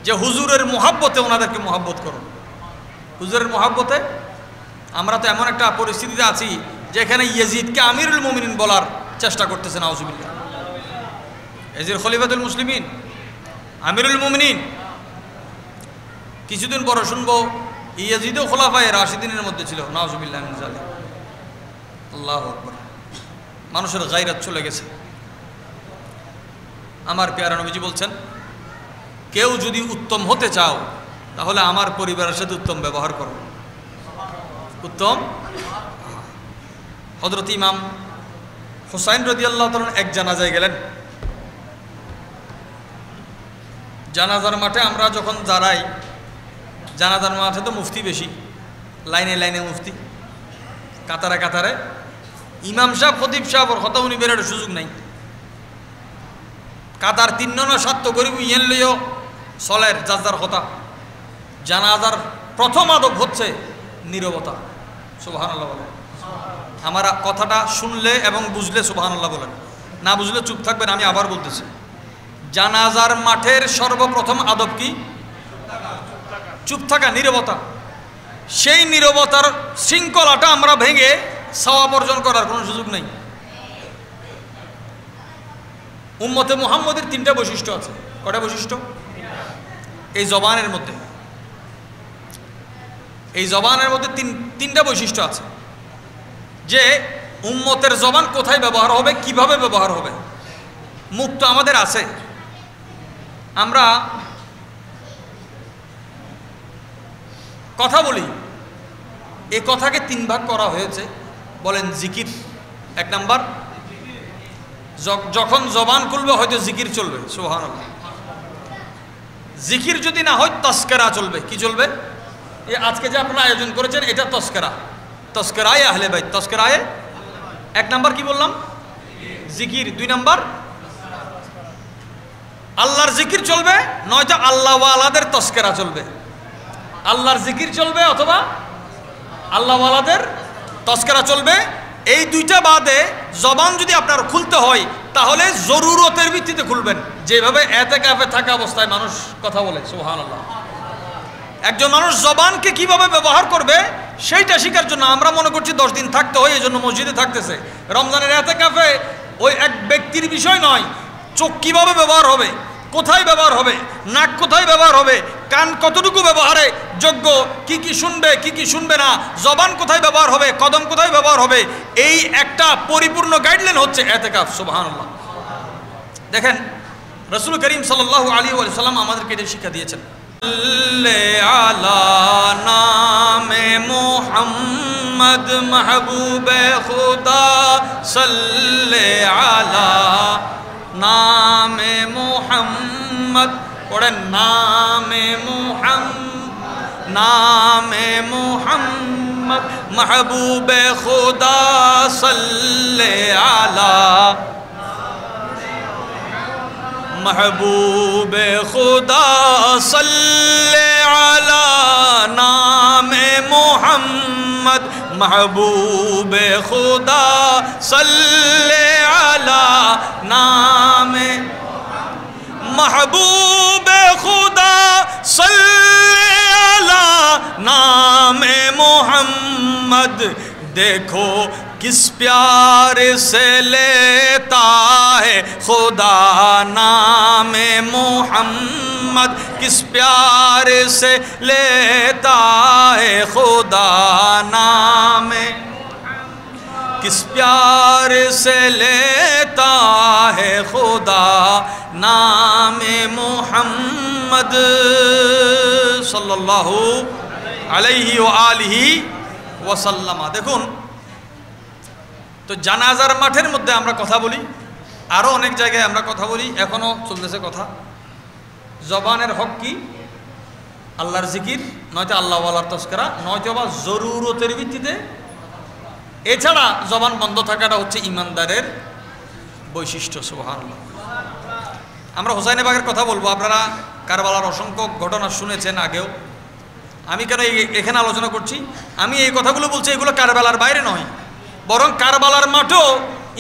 যে হুজুরের মুহাব্বতে ওনাদেরকে মুহাব্বত করুন। হুজুরের মুহাব্বতে আমরা তো এমন একটা পরিস্থিতিতে আছি যেখানে ইয়াজিদকে আমিরুল মুমিনিন বলার চেষ্টা করতেছে, নাউজুবিল্লাহ। ইয়াজিদ খলিফাতুল মুসলিমিন, আমিরুল মুমিনিন। কিছুদিন পরে শুনবো ইয়াজিদও খোলাফায়ে রাশিদিনের মধ্যে ছিল, নাউজুবিল্লাহ মিন যালিক। আল্লাহু আকবার। মানুষের গায়রাত চলে গেছে। আমার পেয়ারা নবীজি বলছেন, কেউ যদি উত্তম হতে চাও, তাহলে আমার পরিবারের সাথে উত্তম ব্যবহার করো। উত্তম। হযরত ইমাম হুসাইন রাদিয়াল্লাহু তাআলা এক জানাজায় গেলেন। জানাজার মাঠে আমরা যখন দাঁড়াই, জানাজার মাঠে তো মুফতি বেশি, লাইনে লাইনে মুফতি, কাতারে কাতারে ইমাম সাহেব, খতিব সাহেব ওর কথা উনি বেরোর সুযোগ নাই। কাতার 3 না 7 গরিব ইয়েন লইও চলের যার কথা। জানাজার প্রথম আদব হচ্ছে নীরবতা। সুবহানাল্লাহ বলেন। আমার কথাটা শুনলে এবং বুঝলে সুবহানাল্লাহ বলেন, না বুঝলে চুপ থাকবেন। আমি আবার বলতেছি, জানাজার মাঠের সর্বপ্রথম আদব কি? চুপ থাকা, নীরবতা। সেই নীরবতার শৃঙ্খলাটা আমরা ভেঙে সওয়াব অর্জন করার কোনো সুযোগ নেই। উম্মতে মুহাম্মদের 3টা বৈশিষ্ট্য আছে। কয়টা বৈশিষ্ট্য? এই জবানের মধ্যে, এই জবানের মধ্যে 3টা বৈশিষ্ট্য আছে, যে উম্মতের জবান কোথায় ব্যবহার হবে, কিভাবে ব্যবহার হবে। মুখ তো আমাদের আছে, আমরা কথা বলি। এই কথাকে 3 ভাগ করা হয়েছে। বলেন জিকির 1 নাম্বার, যখন জবান খুলবে হয়তো জিকির চলবে, সুবহানাল্লাহ। জিকির যদি না হয় তাসকিরা চলবে। কি চলবে? এই আজকে যে আপনারা আয়োজন করেছেন, এটা তাসকিরা, তাসকিরায়ে আহলে বাইত, তাসকিরায়ে। 1 নাম্বার কি বললাম? জিকির। 2 নাম্বার আল্লাহর জিকির চলবে, নয়তো আল্লাহওয়ালাদের তস্কেরা চলবে। আল্লাহর জিকির চলবে অথবা আল্লাহওয়ালাদের তস্কেরা চলবে। এই দুইটা বাদে জবান যদি আপনার খুলতে হয় তাহলে জরুরতের ভিত্তিতে খুলবেন, যেভাবে এতেকাফে থাকা অবস্থায় মানুষ কথা বলে। সুবহানাল্লাহ। একজন মানুষ জবানকে কিভাবে ব্যবহার করবে সেইটা শেখার জন্য আমরা মনে করছি 10 দিন থাকতে হয়, এই জন্য মসজিদে থাকতেছে। রমজানের এতেকাফে ওই এক ব্যক্তির বিষয় নয়, চোখ কিভাবে ব্যবহার হবে, কোথায় ব্যবহার হবে, নাক কোথায় ব্যবহার হবে, কান কতটুকু ব্যবহারে যোগ্য, কি কি শুনবে কি কি শুনবে না, জবান কোথায় ব্যবহার হবে, কদম কোথায় ব্যবহার হবে, এই একটা পরিপূর্ণ গাইডলাইন হচ্ছে এতেকাফ। সুবহানাল্লাহ। দেখেন রাসূল করিম সাল্লাল্লাহু আলাইহি ওয়া সাল্লাম আমাদেরকে এটা শিক্ষা দিয়েছেন। আলা নামে মুহাম্মদ মাহবুবে খুদা সাল্লে আলা নামে মুহাম্মদ, পড়েন নামে মুহাম্মদ মাহবুবে খুদা সাল্লে আলা महबूबे खुदा सल्ले अला नामे मुहम्मद, महबूबे खुदा सल्ले अला नामे, महबूबे खुदा सल्ले अला नामे मुहम्मद। देखो किस प्यार से लेता है खुदा नामे मुहम्मद, किस प्यार से लेता है खुदा नामे, किस प्यार से लेता है खुदा नामे मुहम्मद सल्लल्लाहु अलैहि व आलिहि ওয়াসাল্লামা। দেখুন তো জানাজার মাঠের মধ্যে আমরা কথা বলি, আরও অনেক জায়গায় আমরা কথা বলি, এখনও চলতেছে কথা। জবানের হক কি? আল্লাহর জিকির, নয়তো আল্লাহওয়ালার তস্করা, নয়তো বা জরুরতের ভিত্তিতে। এছাড়া জবান বন্ধ থাকাটা হচ্ছে ইমানদারের বৈশিষ্ট্য। সুবহানাল্লাহ। আমরা হোসাইনে বাগের কথা বলবো। আপনারা কারবালার অসংখ্য ঘটনা শুনেছেন আগেও। আমি কেন এখানে আলোচনা করছি? আমি এই কথাগুলো বলছি, এগুলো কারবালার বাইরে নয়, বরং কারবালার মাঠেও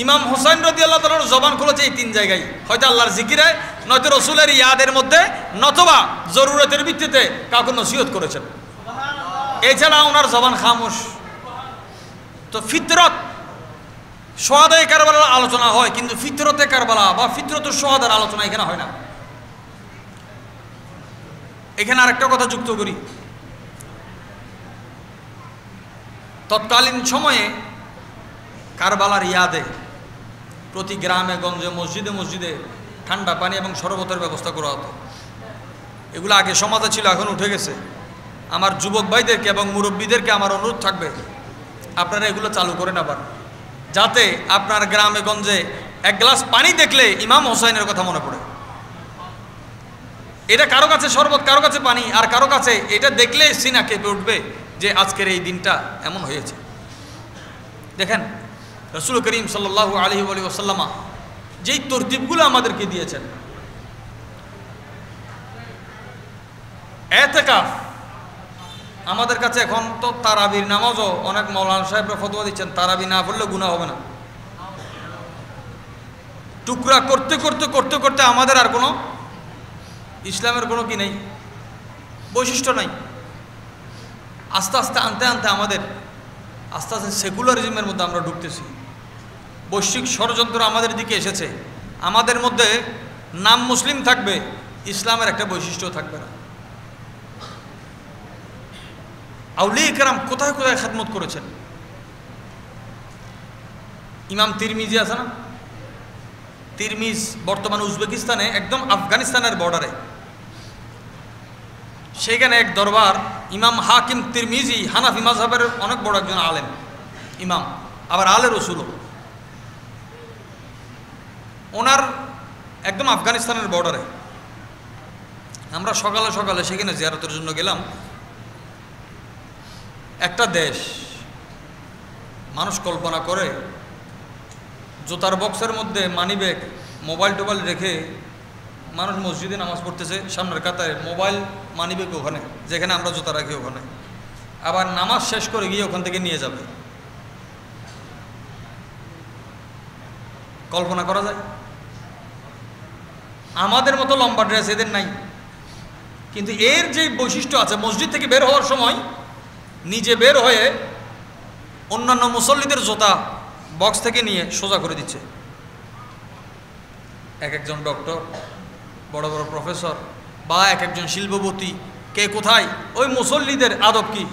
ইমাম হোসাইন রাদিয়াল্লাহু তাআলার জবান খুলেছে এই 3 জায়গায়, হয়তো আল্লাহর জিকিরে, নয়তো রসুলের ইয়াদের মধ্যে, নতবা জরুরতের ভিত্তিতে কাউকে নসিহত করেছেন। এছাড়া ওনার জবান খামোশ। তো ফিতরত সোহাদায়ে কারবালার আলোচনা হয়, কিন্তু ফিতরতে কারবালা বা ফিতরত সোহাদার আলোচনা এখানে হয় না। এখানে আরেকটা কথা যুক্ত করি। তৎকালীন সময়ে কারবালার ইয়াদে প্রতি গ্রামে গঞ্জে মসজিদে মসজিদে ঠান্ডা পানি এবং শরবতের ব্যবস্থা করা হতো। এগুলো আগে সমাজে ছিল, এখন উঠে গেছে। আমার যুবক ভাইদেরকে এবং মুরব্বীদেরকে আমার অনুরোধ থাকবে, আপনারা এগুলো চালু করেন আবার, যাতে আপনার গ্রামে গঞ্জে এক গ্লাস পানি দেখলে ইমাম হোসাইনের কথা মনে পড়ে। এটা কারো কাছে শরবত, কারো কাছে পানি, আর কারো কাছে এটা দেখলে সিনা কেঁপে উঠবে যে আজকের এই দিনটা এমন হয়েছে। দেখেন রাসূল করিম সাল্লাল্লাহু আলাইহি ওয়া সাল্লাম যেই তরতিবগুলো আমাদেরকে দিয়েছেন, এতেকাফ আমাদের কাছে এখন তো তারাবির নামাজও অনেক মাওলানা সাহেবরা ফতোয়া দিচ্ছেন তারাবি না পড়লে গুনাহ হবে না। টুকরা করতে করতে করতে করতে আমাদের আর কোনো ইসলামের কোনো কি নেই, বৈশিষ্ট্য নাই। আস্তে আস্তে আনতে আনতে আমাদের আস্তে আস্তে সেকুলারিজমের মধ্যে আমরা ঢুকতেছি। বৈশ্বিক ষড়যন্ত্র আমাদের দিকে এসেছে। আমাদের মধ্যে নাম মুসলিম থাকবে, ইসলামের একটা বৈশিষ্ট্য থাকবে না। আউলিয়া কেরাম কোথায় কোথায় খেদমত করেছেন। ইমাম তিরমিজি আছে না, তিরমিজ বর্তমান উজবেকিস্তানে, একদম আফগানিস্তানের বর্ডারে। সেখানে এক দরবার, ইমাম হাকিম তিরমিজি হানাফি মাযহাবের অনেক বড় একজন আলেম ইমাম, আবার আলে রসুলও। ওনার একদম আফগানিস্তানের বর্ডারে আমরা সকালে সকালে সেখানে জিয়ারতের জন্য গেলাম। একটা দেশ, মানুষ কল্পনা করে জুতার বক্সের মধ্যে মানিব্যাগ মোবাইল টোবাইল রেখে মানুষ মসজিদে নামাজ পড়তেছে, সামনের কাতারে মোবাইল মানিব্যাগ ওখানে, যেখানে আমরা জুতা রাখি ওখানে, আবার নামাজ শেষ করে গিয়ে ওখান থেকে নিয়ে যাবে। কল্পনা করা যায়? আমাদের মতো লম্বা ড্রেস এদের নাই, কিন্তু এর যে বৈশিষ্ট্য আছে, মসজিদ থেকে বের হওয়ার সময় নিজে বের হয়ে অন্যান্য মুসল্লিদের জুতা বক্স থেকে নিয়ে সোজা করে দিচ্ছে। এক একজন ডক্টর, বড় বড় প্রফেসর বা এক একজন শিল্পপতি, কে কোথায়, ওই মুসল্লিদের আদব কি,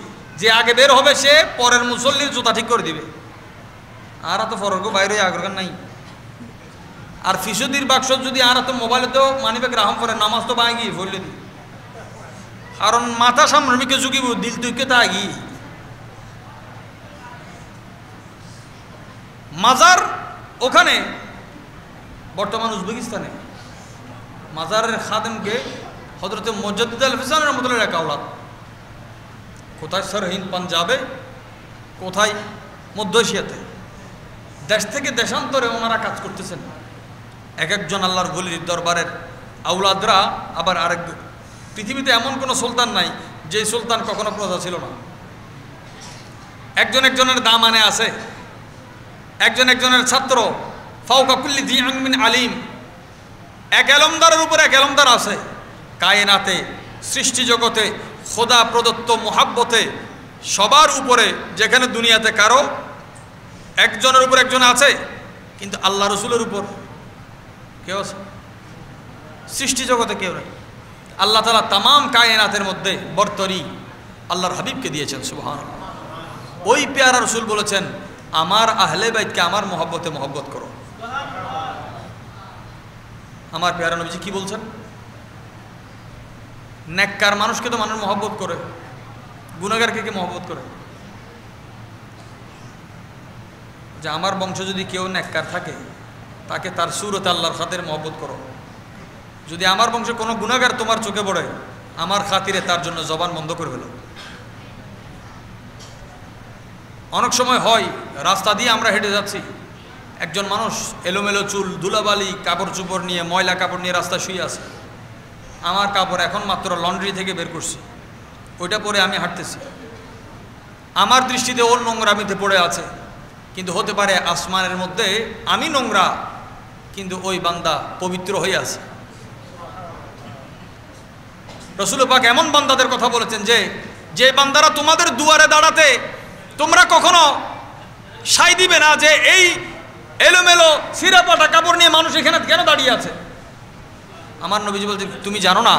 যে আগে বের হবে সে পরের মুসল্লির জুতা ঠিক করে দিবে। আর তো ফরক বাইরে আগ্রহ নাই। আর ফিসদির বাক্স যদি আর তো মোবাইলে তো মানিব্যাগ রাহম করে, নামাজ তো বাঁগি ফলে দি, কারণ মাথা সামনে মিকে ঝুঁকিব, দিল তুইকে তা আগি। মাজার ওখানে বর্তমান উজবেকিস্তানে মাজারের খাদেমকে হযরত মুজাদ্দিদ আল ফিসানি রাহমাতুল্লাহ আলাইহি আওলাদ, কোথায় সরহিন্দ পাঞ্জাবে, কোথায় মধ্য এশিয়াতে, দেশ থেকে দেশান্তরে ওনারা কাজ করতেছেন। এক একজন আল্লাহর ওলির দরবারের আওলাদরা আবার আরেক। পৃথিবীতে এমন কোনো সুলতান নাই যে সুলতান কখনো প্রজা ছিল না। একজন একজনের দামানে আছে, একজন একজনের ছাত্র। ফাওকা কুল্লি যি ইলমিন আলিম, এক এলমদারের উপর এক এলমদার আছে। কায়নাতে, সৃষ্টি জগতে, খোদা প্রদত্ত মোহাব্বতে সবার উপরে, যেখানে দুনিয়াতে কারো একজনের উপর একজন আছে, কিন্তু আল্লাহ রসুলের উপর কেউ আছে? সৃষ্টি জগতে কেউ নেই। আল্লাহ তাআলা তামাম কায়নাতের মধ্যে বর্তরি আল্লাহর হাবিবকে দিয়েছেন। সুবহানাল্লাহ। ওই পেয়ারা রসুল বলেছেন, আমার আহলে বাইতকে আমার মহব্বতে মহব্বত করো। আমার পেয়ারা নবীজি কি বলছেন? নেককার মানুষকে তো মানুষ মহব্বত করে, গুনাহগারকে কে মহব্বত করে? যে আমার বংশ যদি কেউ নেককার থাকে, তাকে তার সুরতে আল্লাহর খাতিরে মহব্বত করো। যদি আমার বংশে কোনো গুনাহগার তোমার চোখে পড়ে, আমার খাতিরে তার জন্য জবান বন্ধ করে ফেলো। অনেক সময় হয়, রাস্তা দিয়ে আমরা হেঁটে যাচ্ছি, একজন মানুষ এলোমেলো চুল, ধুলাবালি, কাপড় চোপড় নিয়ে, ময়লা কাপড় নিয়ে রাস্তা শুয়ে আছে। আমার কাপড় এখন মাত্র লন্ড্রি থেকে বের করছি, ওইটা পরে আমি হাঁটতেছি। আমার দৃষ্টিতে ওর নোংরামিতে পড়ে আছে, কিন্তু হতে পারে আসমানের মধ্যে আমি নোংরা, কিন্তু ওই বান্দা পবিত্র হয়ে আছে। রাসূল পাক এমন বান্দাদের কথা বলেছেন যে বান্দারা তোমাদের দুয়ারে দাঁড়াতে তোমরা কখনো সাই দিবে না যে এই এলোমেলো সিরাপাটা কাপড় নিয়ে মানুষ এখানে কেন দাঁড়িয়ে আছে। আমার নবীজি বলছেন, তুমি জানো না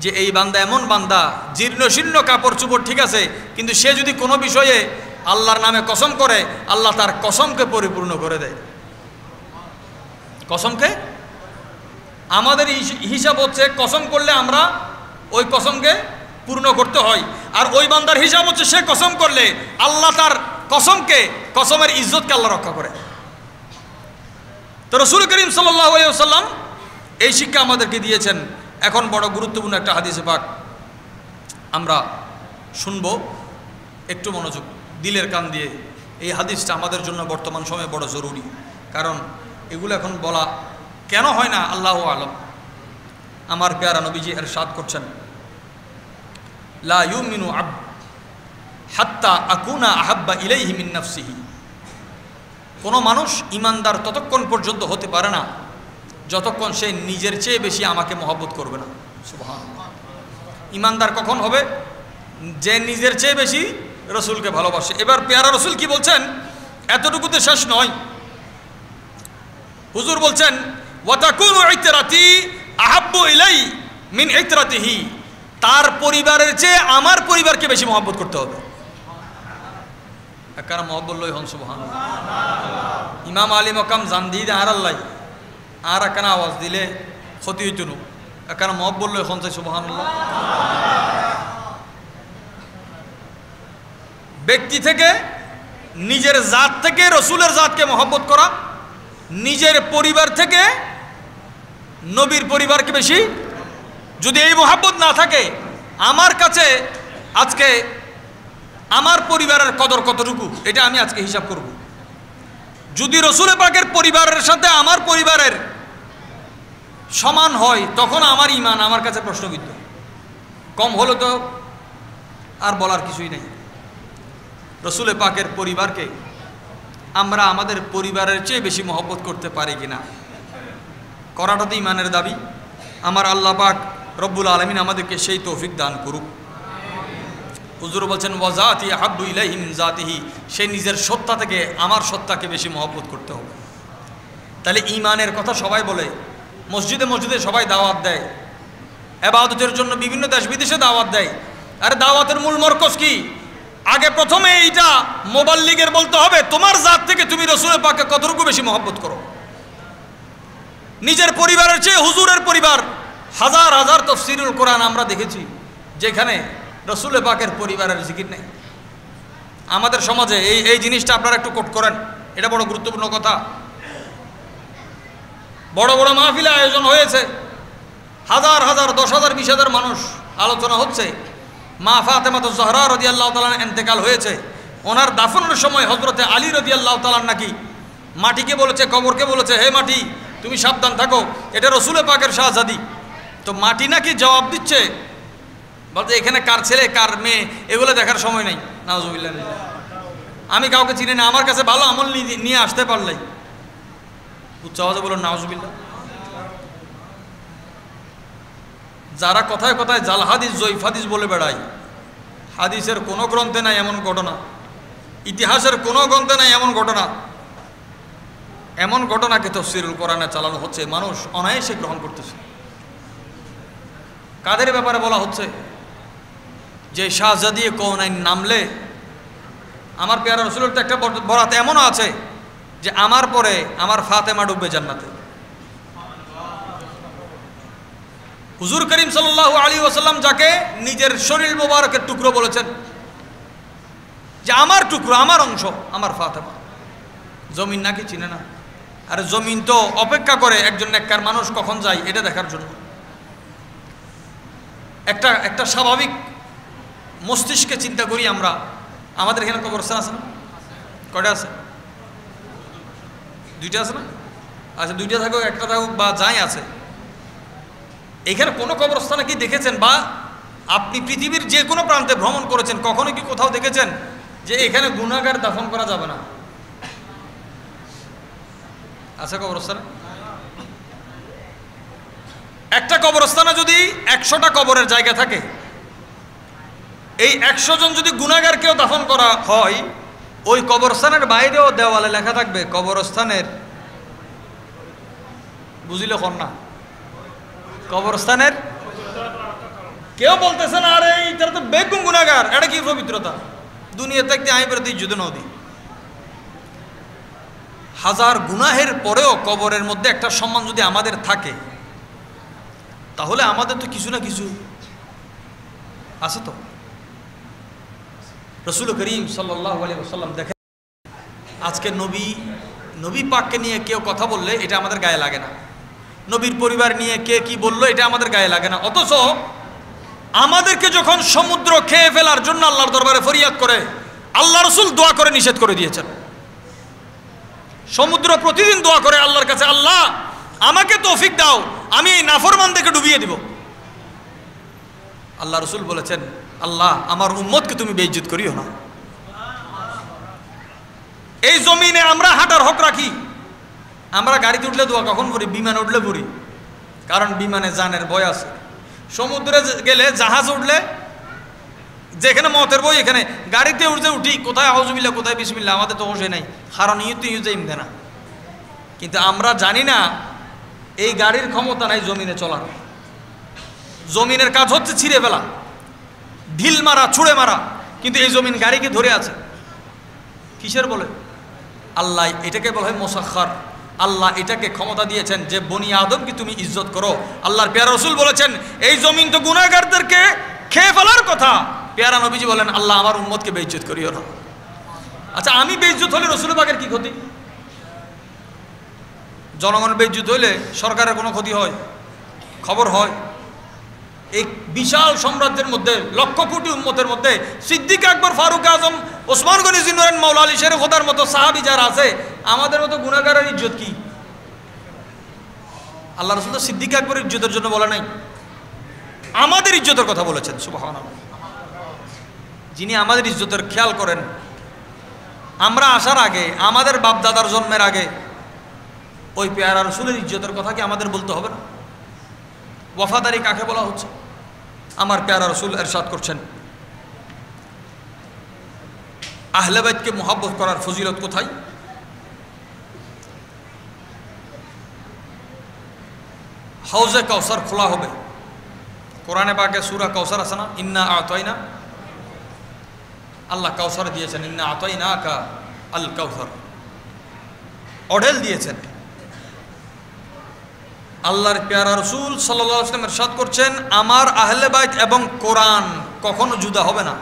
যে এই বান্দা এমন বান্দা, জীর্ণ শীর্ণ কাপড় চোপড় ঠিক আছে, কিন্তু সে যদি কোনো বিষয়ে আল্লাহর নামে কসম করে, আল্লাহ তার কসমকে পরিপূর্ণ করে দেয়। কসমকে আমাদের হিসাব হচ্ছে, কসম করলে আমরা ওই কসমকে পূর্ণ করতে হয়। আর ওই বান্দার হিসাব হচ্ছে, সে কসম করলে আল্লাহ তার কসমের ইজ্জতকে আল্লাহ রক্ষা করে। তো রাসূল করিম সাল্লাল্লাহু আলাইহি ওয়াসাল্লাম এই শিক্ষা আমাদেরকে দিয়েছেন। এখন বড় গুরুত্বপূর্ণ একটা হাদিসে পাক আমরা শুনব, একটু মনোযোগ দিলের কান দিয়ে। এই হাদিসটা আমাদের জন্য বর্তমান সময়ে বড় জরুরি, কারণ এগুলো এখন বলা কেন হয় না আল্লাহু আলম। আমার পেয়ারা নবীজি ইরশাদ করছেন, লা ইউমিনু আবদ হাত্তা আকুনা আহাব্বা ইলাইহি মিন নাফসিহি। কোনো মানুষ ইমানদার ততক্ষণ পর্যন্ত হতে পারে না যতক্ষণ সে নিজের চেয়ে বেশি আমাকে মহব্বত করবে না। সুবহানাল্লাহ। ইমানদার কখন হবে? যে নিজের চেয়ে বেশি রসুলকে ভালোবাসে। এবার পেয়ারা রসুল কি বলছেন, এতটুকুতে শেষ নয়। হুজুর বলছেন, ওয়াতাকুনু ইতরাতি আহাব্বু ইলাই মিন ইতরাতিহি। তার পরিবারের চেয়ে আমার পরিবারকে বেশি মহব্বত করতে হবে। কারণ মহব্বত লই হন। সুবহানাল্লাহ। ইমাম আলী মকাম জান দিয়ে আর আল্লাহ আর একখানা আওয়াজ দিলে ক্ষতি হইত নু, কারণ মহব্বত লই হন চাই। সুবহানাল্লাহ। ব্যক্তি থেকে, নিজের জাত থেকে রসুলের জাতকে মহব্বত করা, নিজের পরিবার থেকে নবীর পরিবারকে বেশি। যদি এই মহব্বত না থাকে, আমার কাছে আজকে আমার পরিবারের কদর কতটুকু, এটা আমি আজকে হিসাব করব। যদি রসুল পাকের পরিবারের সাথে আমার পরিবারের সমান হয় তখন আমার ঈমান আমার কাছে প্রশ্নবিদ্ধ। কম হলে তো আর বলার কিছুই নেই। রসুল পাকের পরিবারকে আমরা আমাদের পরিবারের চেয়ে বেশি মহব্বত করতে পারি কিনা, করাটা তো ঈমানের দাবি। আমার আল্লাহ পাক রব্বুল আলামিন আমাদেরকে সেই তৌফিক দান করুক। হুজুর বলছেন ওয়াজাতি আহাব্বু ইলাইহি মিন জাতিহি, সে নিজের সত্তা থেকে আমার সত্তাকে বেশি মহব্বত করতে হবে। তাহলে ঈমানের কথা সবাই বলে, মসজিদে মসজিদে সবাই দাওয়াত দেয়, ইবাদতের জন্য বিভিন্ন দেশ বিদেশে দাওয়াত দেয়। আর দাওয়াতের মূল মরকজ কি? আগে প্রথমে এইটা মুবাল্লিগের বলতে হবে তোমার জাত থেকে তুমি রসুল পাককে কতটুকু বেশি মহব্বত করো। নিজের পরিবারের চেয়ে হুজুরের পরিবার, হাজার হাজার তাফসীরুল কোরআন আমরা দেখেছি যেখানে রসুল পাকের পরিবারের জিকির নেই। আমাদের সমাজে এই জিনিসটা আপনারা একটু কোট করেন, এটা বড় গুরুত্বপূর্ণ কথা। বড় বড় মাহফিলে আয়োজন হয়েছে, হাজার হাজার 10,000 20,000 মানুষ আলোচনা হচ্ছে। মা ফাতেমাতুজ জহরা রাদিয়াল্লাহু তাআলা ইন্তেকাল হয়েছে, ওনার দাফনের সময় হযরতে আলী রাদিয়াল্লাহু তাআলা নাকি মাটিকে বলেছে, কবরকে বলেছে, হে মাটি তুমি সাবধান থাকো, এটা রসুল পাকের শাহজাদি। তো মাটি নাকি জবাব দিচ্ছে, বলতে এখানে কার ছেলে কার মেয়ে এগুলো দেখার সময় নেই। নাউজুবিল্লাহ, আমি কাউকে চিনি না, আমার কাছে ভালো আমল নিয়ে আসতে পারলেই। উচ্চ আওয়াজে বলুন নাউজুবিল্লাহ। যারা কথায় কথায় জাল হাদিস জয়ীফ হাদিস বলে বেড়ায়, হাদিসের কোনো গ্রন্থে নাই এমন ঘটনা, ইতিহাসের কোনো গ্রন্থে নাই এমন ঘটনা, এমন ঘটনাকে তাফসীরুল কোরআনে চালানো হচ্ছে, মানুষ অনায়াসে গ্রহণ করতেছে। কাদের ব্যাপারে বলা হচ্ছে? যে শাহজাদি কওনাইন নামলে আমার পেয়ারা রসুলের তো একটা বরাত এমনও আছে যে আমার পরে আমার ফাতেমা ডুববে জান্নাতে। হুজুর করিম সাল্লাল্লাহু আলাইহি ওয়াসাল্লাম যাকে নিজের শরীর মোবারকের টুকরো বলেছেন, যে আমার টুকরো, আমার অংশ, আমার ফাতেমা। জমিন নাকি চিনে না? আর জমিন তো অপেক্ষা করে একজন নেককার মানুষ কখন যায় এটা দেখার জন্য। একটা স্বাভাবিক মস্তিষ্কে চিন্তা করি আমরা, আমাদের এখানে কবরস্থান আছে না? কয়টা আছে? 2টা আছে না? আচ্ছা 2টা থাকুক, একটা থাকুক বা যাই আছে, এখানে কোনো কবরস্থানে কি দেখেছেন, বা আপনি পৃথিবীর যে কোনো প্রান্তে ভ্রমণ করেছেন, কখনো কি কোথাও দেখেছেন যে এখানে গুনাহগার দাফন করা যাবে না? আছে কবরস্থানে? একটা কবরস্থানে যদি 100টা কবরের জায়গা থাকে, এই 100 জন যদি গুনাহগারকেও দাফন করা হয়, ওই কবরস্থানের বাইরেও দেওয়ালে লেখা থাকবে কবরস্থানের, বুঝিল কোন না, কবরস্থানের কেউ বলতেছে না আরে তারা তো বেগুন গুনাহগার, এটা কি পবিত্রতা? দুনিয়া থাকতে আমি বেরোতে ইজ্জত নদী। হাজার গুনাহের পরেও কবরের মধ্যে একটা সম্মান যদি আমাদের থাকে, তাহলে আমাদের তো কিছু না কিছু আছে। তো রসুল করিম সাল্লাল্লাহু আলাইহি ওয়াসাল্লাম দেখেন, আজকে নবী পাককে নিয়ে কেউ কথা বললে এটা আমাদের গায়ে লাগে না, নবীর পরিবার নিয়ে কে কি বললো এটা আমাদের গায়ে লাগে না। অথচ আমাদেরকে যখন সমুদ্র খেয়ে ফেলার জন্য আল্লাহর দরবারে ফরিয়াদ করে, আল্লাহ রসুল দোয়া করে নিষেধ করে দিয়েছেন। সমুদ্র প্রতিদিন দোয়া করে আল্লাহর কাছে, আল্লাহ আমাকে তৌফিক দাও, আমি এই নাফরমানদেরকে ডুবিয়ে দিব। আল্লাহ রসুল বলেছেন, আল্লাহ আমার উম্মতকে তুমি বেইজ্জত করিও না। এই জমিনে আমরা হাঁটার হক রাখি। আমরা গাড়িতে উঠলে দোয়া কখন করি? বিমানে উঠলে পড়ি, কারণ বিমানে জানের ভয় আছে। সমুদ্রে গেলে, জাহাজ উঠলে, যেখানে মতের বই এখানে, গাড়িতে উঠতে উঠি কোথায় আউযুবিল্লাহ কোথায় বিসমিল্লাহ, আমাদের তো হোসে নাই, কারণ ইউজাইম দেনা। কিন্তু আমরা জানি না এই গাড়ির ক্ষমতা নাই জমিনে চলার। জমিনের কাজ হচ্ছে ছিঁড়ে ফেলা, ঢিল মারা, ছুঁড়ে মারা, কিন্তু এই জমিন গাড়িকে ধরে আছে। কিসের বলে? আল্লাহ এটাকে বলা হয় মুসাখখার। আল্লাহ এটাকে ক্ষমতা দিয়েছেন যে বনি আদমকে তুমি ইজ্জত করো। আল্লাহর পেয়ারা রসুল বলেছেন এই জমিন তো গুনাহগারদেরকে খেয়ে ফেলার কথা। পেয়ারা নবীজি বলেন, আল্লাহ আমার উম্মতকে বেইজ্জত করিও না। আচ্ছা আমি বেইজ্জত হলে রসুল পাকের কি ক্ষতি? জনগণ বেইজ্জত হইলে সরকারের কোনো ক্ষতি হয়? খবর হয়? এই বিশাল সাম্রাজ্যের মধ্যে, লক্ষ কোটি উম্মতের মধ্যে সিদ্দিক আকবর, ফারুক আজম, ওসমান গনি জিন্নুরাইন, মাওলা আলী শের খোদার মতো সাহাবী যারা আছে, আমাদের মতো গুনাহগারের ইজ্জত কি? আল্লাহ রাসূল তো সিদ্দিক আকবরের ইজ্জতের জন্য বলে নাই, আমাদের ইজ্জতের কথা বলেছেন। সুবহানাল্লাহ। যিনি আমাদের ইজ্জতের খেয়াল করেন, আমরা আসার আগে, আমাদের বাপ দাদার জন্মের আগে ওই পেয়ারা রাসূলের ইজ্জতের কথা কি আমাদের বলতে হবে না? ওয়াফাদারি কাকে বলা হচ্ছে? আমার পেয়ারা রাসূল ইরশাদ করছেন, আহলে বাইতকে মুহাব্বত করার ফজিলত কোথায়? হাউজে কাউসার খোলা হবে। কোরআনে পাকে সূরা কাউসার আছে না, ইন্না আতাইনা, আল্লাহ কাউসার দিয়েছেন, ইন্না আতাইনাকা আল কাউসার, অঢেল দিয়েছেন। আল্লাহর পেয়ারা রাসূল সাল্লাল্লাহু আলাইহি ওয়াসাল্লাম ইরশাদ করছেন, আমার আহলে বাইত এবং কোরআন কখনো জুদা হবে না।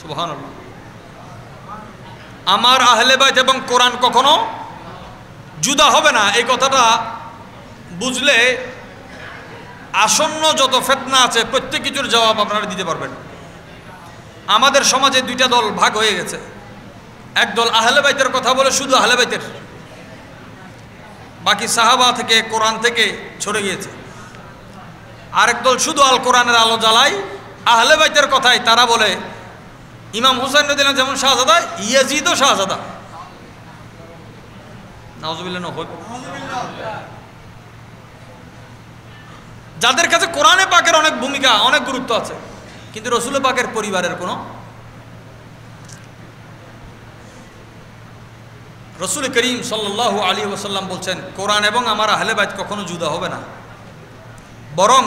সুবহানাল্লাহ। আমার আহলে বাইত এবং কোরআন কখনো জুদা হবে না। এই কথাটা বুঝলে আসন্ন যত ফিতনা আছে প্রত্যেক কিছুর জবাব আপনারা দিতে পারবেন। আমাদের সমাজে দুইটা দল ভাগ হয়ে গেছে। এক দল আহলে বাইতের কথা বলে, শুধু আহলে বাইতের, বাকি সাহাবা থেকে কোরআন থেকে ছড়ে গিয়েছে। আরেক দল শুধু আল কোরআনের আলো জ্বালায়, আহলে বাইতের কথাই তারা বলে ইমাম হুসাইন রাদিয়াল্লাহু যেমন শাহজাদা, ইয়াজিদও শাহজাদা। নাউজুবিল্লাহ। যাদের কাছে কোরআনে পাকের অনেক ভূমিকা, অনেক গুরুত্ব আছে, কিন্তু রসুল পাকের পরিবারের কোনো, রসুল করিম সাল্লাল্লাহু আলাইহি ওয়াসাল্লাম বলছেন, কোরআন এবং আমার আহলে বাইত কখনো জুদা হবে না, বরং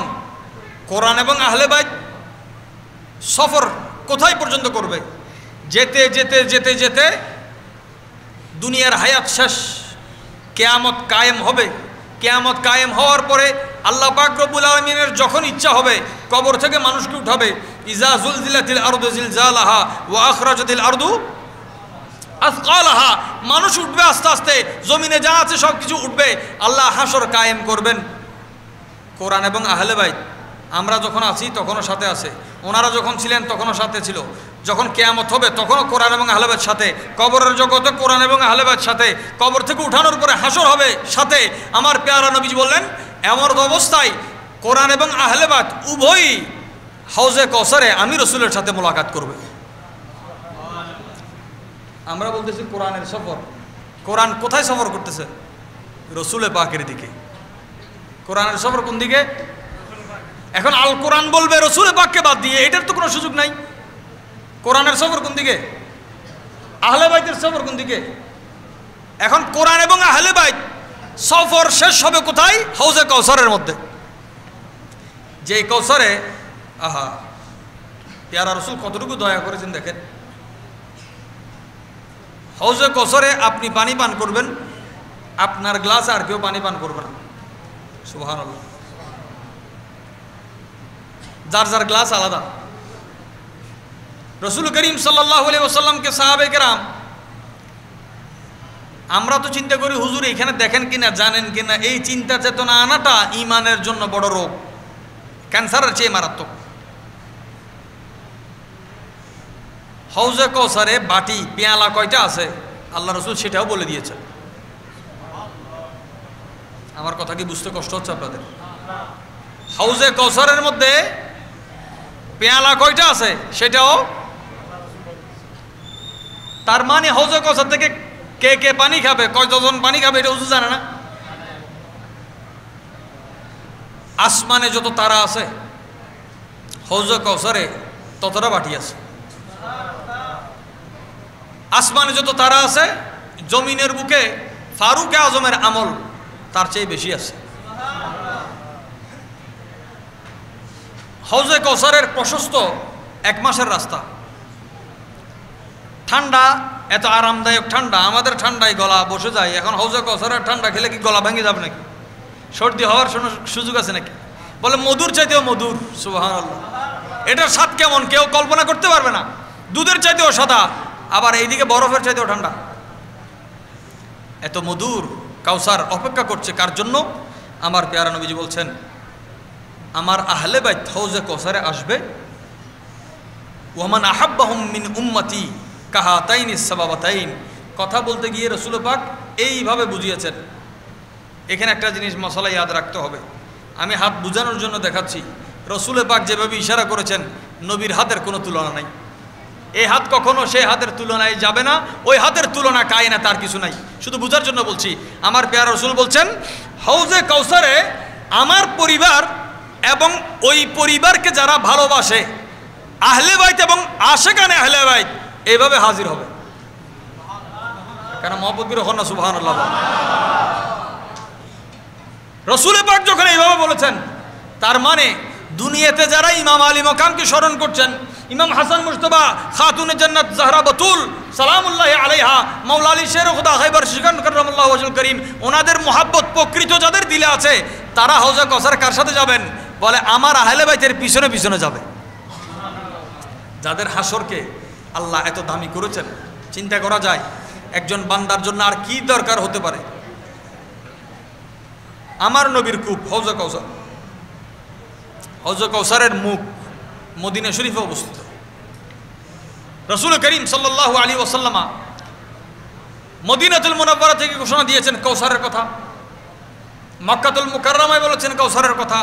কোরআন এবং আহলে বাইত সফর কোথায় পর্যন্ত করবে? যেতে যেতে যেতে যেতে দুনিয়ার হায়াত শেষ, কিয়ামত কায়েম হবে। কিয়ামত কায়েম হওয়ার পরে আল্লাহ পাক রব্বুল আলামিনের যখন ইচ্ছা হবে কবর থেকে মানুষকে উঠাবে। ইজা জুলজিলাতিল আরদু জিলজালাহা ওয়া আখরাজাতিল আরদু আসকালাহা, মানুষ উঠবে আস্তে আস্তে, জমিনে যা আছে সব কিছু উঠবে, আল্লাহ হাসর কায়েম করবেন। কোরআন এবং আহলে বাইত আমরা যখন আছি তখনও সাথে আছে, ওনারা যখন ছিলেন তখনও সাথে ছিল, যখন কিয়ামত হবে তখনও কোরআন এবং আহলে বাইত সাথে, কবরের জগতে কোরআন এবং আহলে বাইত সাথে, কবর থেকে উঠানোর পরে হাসর হবে সাথে। আমার পেয়ারা নবীজি বললেন, এমন অবস্থায় কোরআন এবং আহলে বাইত উভয়ই হাউজে কাউসারে আমি রসুলের সাথে মোলাকাত করবে। আমরা বলতেছি কোরআনের সফর, কোরআন কোথায় সফর করতেছে? রসুলে পাকের দিকে। কোরআনের সফর কোন দিকে? এখন আল কোরআন বলবে রসুলে পাককে বাদ দিয়ে, এটার তো কোনো সুযোগ নাই। কোরআনের সফর কোন দিকে? আহলে বাইতের সফর কোন দিকে? এখন কোরআন এবং আহলে বাইত সফর শেষ হবে কোথায়? হাউজে কাউসারের মধ্যে। যে কাউসারে, আহা, পেয়ারা রসুল কতটুকু দয়া করেছেন দেখেন। হাউজে কাউসারে আপনি পানি পান করবেন, আপনার গ্লাসে আর কেউ পানি পান করবে না। সুবহানাল্লাহ। যার যার গ্লাস আলাদা। রসুল করিম সাল্লাল্লাহু আলাইহি ওয়াসাল্লামকে সাহাবে কেরাম, আমরা তো চিন্তা করি হুজুর এখানে দেখেন কিনা, জানেন কিনা, এই চিন্তা চেতনা আনাটা ইমানের জন্য বড় রোগ, ক্যান্সারের চেয়ে মারাত্মক। হাউজে কাউসারে বাটি পেয়ালা কয়টা আছে আল্লাহ রসুল সেটাও বলে দিয়েছেন। আমার কথা কি বুঝতে কষ্ট হচ্ছে আপনাদের? হাউজে কাউসারের মধ্যে পেয়ালা কয়টা আছে সেটাও, তার মানে হাউজে কাউসার থেকে কে কে পানি খাবে, কয়জন পানি খাবে এটা হুজুর জানে না। আসমানে যত তারা আছে হাউজে কাউসারে ততটা বাটি আছে। আসমানে যত তারা আছে জমিনের বুকে ফারুক আজমের আমল তার চেয়ে বেশি আছে। হাউজে কাউসারের প্রশস্ত 1 মাসের রাস্তা, ঠান্ডা, এত আরামদায়ক ঠান্ডা। আমাদের ঠান্ডায় গলা বসে যায়, এখন হাউজে কাউসারের ঠান্ডা খেলে কি গলা ভেঙে যাবে নাকি? সর্দি হওয়ার সুযোগ আছে নাকি? বলে মধুর চাইতেও মধুর। সুবহানাল্লাহ। এটার স্বাদ কেমন কেউ কল্পনা করতে পারবে না। দুধের চাইতেও সাদা, আবার এইদিকে বরফের চাইতেও ঠান্ডা। এত মধুর কাউসার অপেক্ষা করছে কার জন্য? আমার পেয়ারা নবীজি বলছেন, আমার আহলে বাইত হাউজে কাউসারে আসবে। ওয়ামান আহাব্বাহুম মিন উম্মতি কাহাতাইনিস সাবাবাতাইন। কথা বলতে গিয়ে রাসূল পাক এইভাবে বুঝিয়েছেন, এখানে একটা জিনিস মশলা ইয়াদ রাখতে হবে, আমি হাত বুঝানোর জন্য দেখাচ্ছি। রসুল পাক যেভাবে ইশারা করেছেন, নবীর হাতের কোনো তুলনা নাই। এই হাত কখনো সেই হাতের তুলনায় যাবে না, ওই হাতের তুলনা কায়না তার কিছু নাই। শুধু বুঝার জন্য বলছি। আমার পেয়ারা রসুল বলছেন, হাউজে কাউসারে আমার পরিবার এবং ওই পরিবারকে যারা ভালোবাসে, আহলে বাইত এবং আশেকানে আহলে বাইত, এইভাবে হাজির হবে। কেন মহব্বত বিরহ না সুবহানাল্লাহ। রসুল পাক যখন এইভাবে বলেছেন, তার মানে দুনিয়াতে যারা ইমাম আলী মকামকে স্মরণ করছেন, ইমাম হাসান মুজতবা, খাতুনে জান্নাত জাহরা বাতুল সালামুল্লাহ আলাইহা, মাওলা আলী শের খুদা খাইবার শিখান কাররামাল্লাহু ওয়াজহুল করিম, ওনাদের মহাব্বত প্রকৃত যাদের দিলে আছে, তারা হাউজে কাউসার কার সাথে যাবেন? বলে আমার আহলে বাইতের পিছনে পিছনে যাবে। যাদের হাসরকে আল্লাহ এত দামি করেছেন, চিন্তা করা যায় একজন বান্দার জন্য আর কি দরকার হতে পারে। আমার নবীর কূপ হাউজে কাউসার, হাউজে কাউসারের মুখ মদিনা শরীফে অবস্থিত। রাসূল করিম সাল্লাল্লাহু আলাইহি ওয়াসাল্লাম মদিনাতুল মুনাওয়ারা থেকে ঘোষণা দিয়েছেন কাউসারের কথা, মক্কাতুল মুকাররমায় বলেছেন কাউসারের কথা,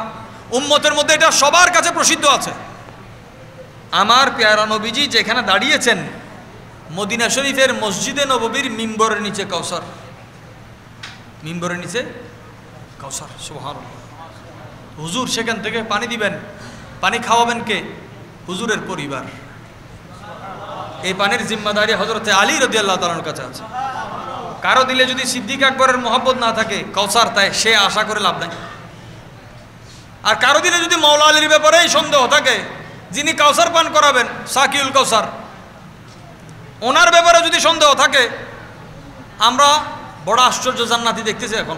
উম্মতের মধ্যে এটা সবার কাছে প্রসিদ্ধ আছে। আমার পেয়ারা নবীজি যেখানে দাঁড়িয়েছেন, মদিনা শরীফের মসজিদে নববীর মিম্বরের নিচে কাউসার, মিম্বরের নিচে কাউসার। সুবহানাল্লাহ। হুজুর সেখান থেকে পানি দিবেন, পানি খাওয়াবেন কে? হুজুরের পরিবার। এই পানির জিম্মাদারি হযরতে আলী রাদিয়াল্লাহু তাআলার কাছে আছে। কারো দিলে যদি সিদ্দিক আকবরের মহব্বত না থাকে, কাউসার তাই সে আশা করে লাভ নাই। আর কারো দিলে যদি মাওলা আলীর ব্যাপারেই সন্দেহ থাকে, যিনি কাউসার পান করাবেন সাকিউল কাউসার, ওনার ব্যাপারে যদি সন্দেহ থাকে, আমরা বড় আশ্চর্য জান্নাতি দেখতেছি এখন,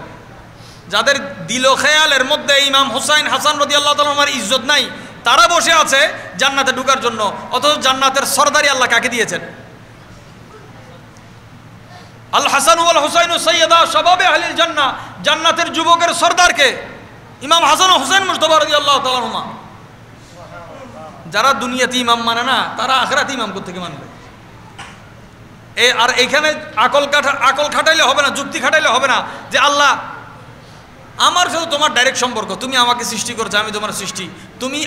যাদের দিল খেয়ালের মধ্যে ইমাম হুসাইন হাসান রাদিয়াল্লাহু তাআলা আমার ইজ্জত নাই, তারা বসে আছে জান্নাতে ঢোকার জন্য, অথচ জান্নাতের সরদারি আল্লাহ কাকে দিয়েছেন? আল হাসান ওয়াল হুসাইন সাইয়্যিদা শাবাবে আহলিল জান্নাহ, জান্নাতের যুবকের সরদারকে ইমাম হাসান ও হুসাইন মুজতবা রাদিয়াল্লাহু তাআলা হুমা। যারা দুনিয়াতে ইমাম মানে না, তারা আখিরাতে ইমাম কোত্থেকে মানবে? আর এখানে আকল খাটাইলে হবে না, যুক্তি খাটাইলে হবে না যে আল্লাহ আমার সাথে তোমার ডাইরেক্ট সম্পর্ক, তুমি আমাকে সৃষ্টি করেছো, আমি তোমার সৃষ্টি, তুমি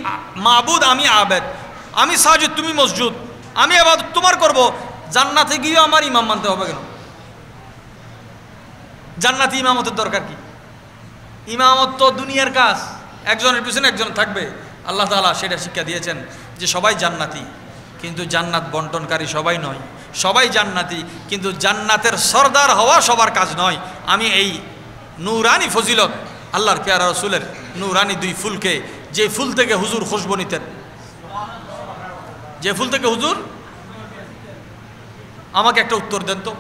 মাবুদ আমি আবেদ, আমি সাজিদ তুমি মসজুদ, আমি ইবাদত তোমার করব। জান্নাতে গিয়ে আমার ইমাম মানতে হবে কেন? জান্নাতি ইমামতের দরকার কি? ইমামত তো দুনিয়ার কাজ, একজনের পিছনে একজন থাকবে। আল্লাহ তাআলা সেটা শিক্ষা দিয়েছেন যে সবাই জান্নাতি, কিন্তু জান্নাত বন্টনকারী সবাই নয়। সবাই জান্নাতি, কিন্তু জান্নাতের সরদার হওয়া সবার কাজ নয়। আমি এই নূরানি ফজিলত আল্লাহর পেয়ারা রসুলের নূরানি দুই ফুলকে, যে ফুল থেকে হুজুর খুশবু নিতেন, যে ফুল থেকে হুজুর, আমাকে একটা উত্তর দেন তো,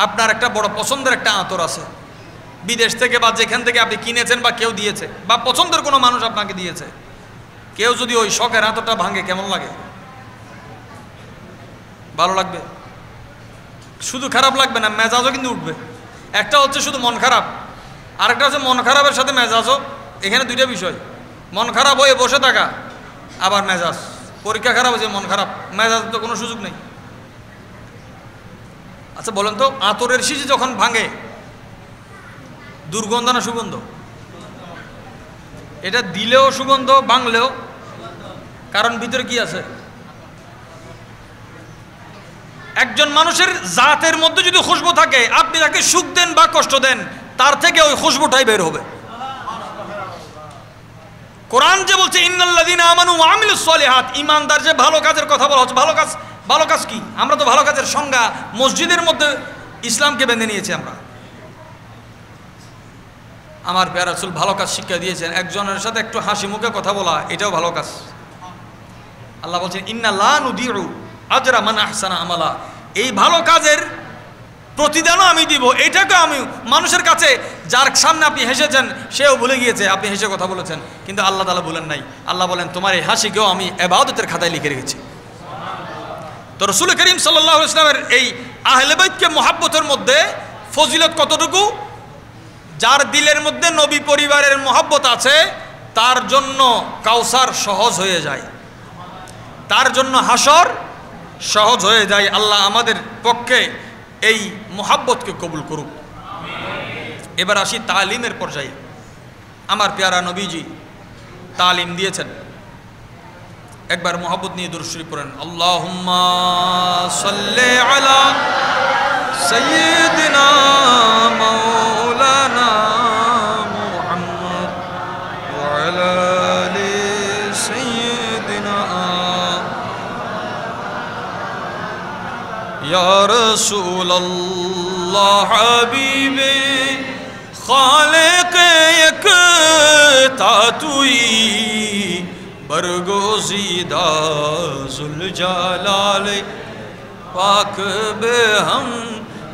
আপনার একটা বড় পছন্দের একটা আতর আছে, বিদেশ থেকে বা যেখান থেকে আপনি কিনেছেন বা কেউ দিয়েছে, বা পছন্দের কোনো মানুষ আপনাকে দিয়েছে, কেউ যদি ওই শখের আতরটা ভাঙে কেমন লাগে? ভালো লাগবে? শুধু খারাপ লাগবে না, মেজাজও কিন্তু উঠবে। একটা হচ্ছে শুধু মন খারাপ, আরেকটা হচ্ছে মন খারাপের সাথে মেজাজও। এখানে দুইটা বিষয়, মন খারাপ হয়ে বসে থাকা, আবার মেজাজ। পরীক্ষা খারাপ হয়েছে, মন খারাপ, মেজাজ তো কোনো সুযোগ নেই। আচ্ছা বলেন তো, আতরের শিশি যখন ভাঙে, দুর্গন্ধ না সুগন্ধ? এটা দিলেও সুগন্ধ, ভাঙলেও, কারণ ভিতরে কি আছে? একজন মানুষের জাতের মধ্যে যদি খুশবু থাকে, আপনি তাকে সুখ দেন বা কষ্ট দেন, তার থেকে ওই খুশবুটাই বের হবে। কোরআন যে বলছে ইন্নাল্লাযীনা আমানু ওয়া আমিলুস সলিহাত, ঈমানদার যে ভালো কাজের কথা বলা হচ্ছে। ভালো কাজ কি? আমরা তো ভালো কাজের সংজ্ঞা মসজিদের মধ্যে ইসলামকে বেঁধে নিয়েছি আমরা। আমার পেয়ারা রাসূল ভালো কাজ শিক্ষা দিয়েছেন। একজনের সাথে একটু হাসি মুখে কথা বলা, এটাও ভালো কাজ। আল্লাহ বলছেন ইন্না লা নুদিউ আজরা মান আহসানা আমালা, এই ভালো কাজের প্রতিদানও আমি দিব। এটাকে আমি মানুষের কাছে, যার সামনে আপনি হেসেছেন সেও ভুলে গিয়েছে আপনি হেসে কথা বলেছেন, কিন্তু আল্লাহ তাআলা বলেন নাই। আল্লাহ বলেন তোমার এই হাসিকেও আমি ইবাদতের খাতায় লিখে রেখেছি। তো রাসূল করিম সাল্লাল্লাহু আলাইহি ওয়াসাল্লামের এই আহলে বাইতকে মহব্বতের মধ্যে ফজিলত কতটুকু? যার দিলের মধ্যে নবী পরিবারের মহব্বত আছে, তার জন্য কাউসার সহজ হয়ে যায়, তার জন্য হাসর সহজ হয়ে যায়। আল্লাহ আমাদের পক্ষে এই মহব্বতকে কবুল করুক। এবার আসি তালিমের পর্যায়ে। আমার প্যারা নবীজি তালিম দিয়েছেন। একবার মোহাব্বত নিয়ে দুরূদ শরীফ পড়েন, আল্লাহুম্মা সাল্লি আলা সাইয়্যিদিনা মাওলানা মুহাম্মদ ওয়া আলা আলি সাইয়্যিদিনা ইয়া রাসূলুল্লাহ হাবিবে খালিক একতা তুই बरगोज़ीदा ज़ुल जलाले पाक बे हम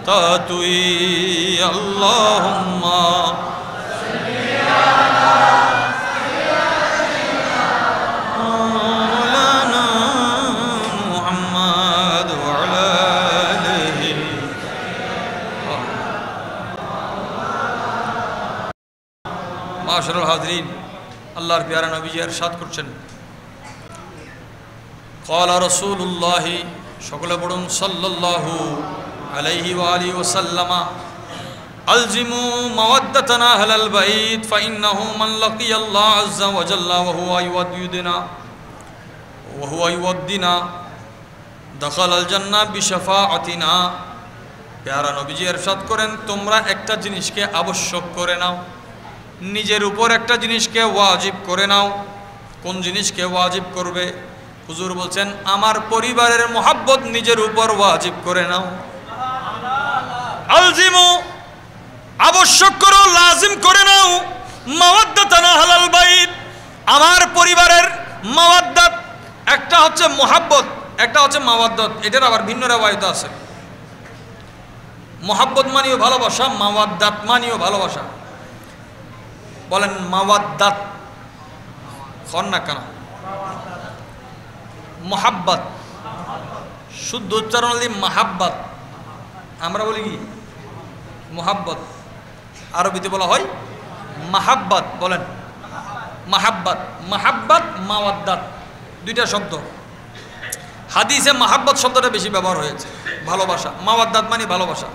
तातुई अल्लाहुम्मा मौलाना मुहम्मद व अला आलिहि। माशरल हाज़रीन, আল্লাহর প্যারা নবীজি ইরশাদ করছেন, ক্বালা রাসূলুল্লাহ, সকলে পড়ুন সাল্লাল্লাহু আলাইহি ওয়া আলিহি ওয়াসাল্লাম, আলজিমু মাওয়াদ্দাতানা আহলাল বাইত ফাইন্নাহু মান লাকিয়াল্লাহ আযজা ওয়া জাল্লা ওয়া হুয়া ইউদ্দিনা দাখালাল জান্নাহ বিশাফাআতিনা। প্যারা নবীজি ইরশাদ করেন, তোমরা একটা জিনিসকে আবশ্যক করে নাও, নিজের উপর একটা জিনিসকে ওয়াজিব করে নাও। কোন জিনিসকে ওয়াজিব করবে? হুজুর বলছেন, আমার পরিবারের মোহাব্বত নিজের উপর ওয়াজিব করে নাও। আলজিমু, আবশ্যক করো, লাজিম করে নাও, মাওয়াদ্দাতানা আহলাল বাইত, আমার পরিবারের মাওয়াদ্দাত। একটা হচ্ছে মোহাব্বত, একটা হচ্ছে মাওয়াদ্দাত। এটার আবার ভিন্ন রিওয়ায়াত আছে। মোহাব্বত মানিও ভালোবাসা, মাওয়াদ্দাত মানিও ভালোবাসা। বলেন মাওয়াদ্দাত, খন না কেন? মোহাব্বত শুদ্ধ উচ্চারণ হলে মাহাব্বত, আমরা বলি কি মোহাব্বত, আরবিতে বলা হয় মাহাব্বত। বলেন মাহাব্বত, মাহাব্বত মাওয়াদ্দাত দুইটা শব্দ। হাদিসে মাহাব্বত শব্দটা বেশি ব্যবহার হয়েছে, ভালোবাসা। মাওয়াদ্দাত মানে ভালোবাসা।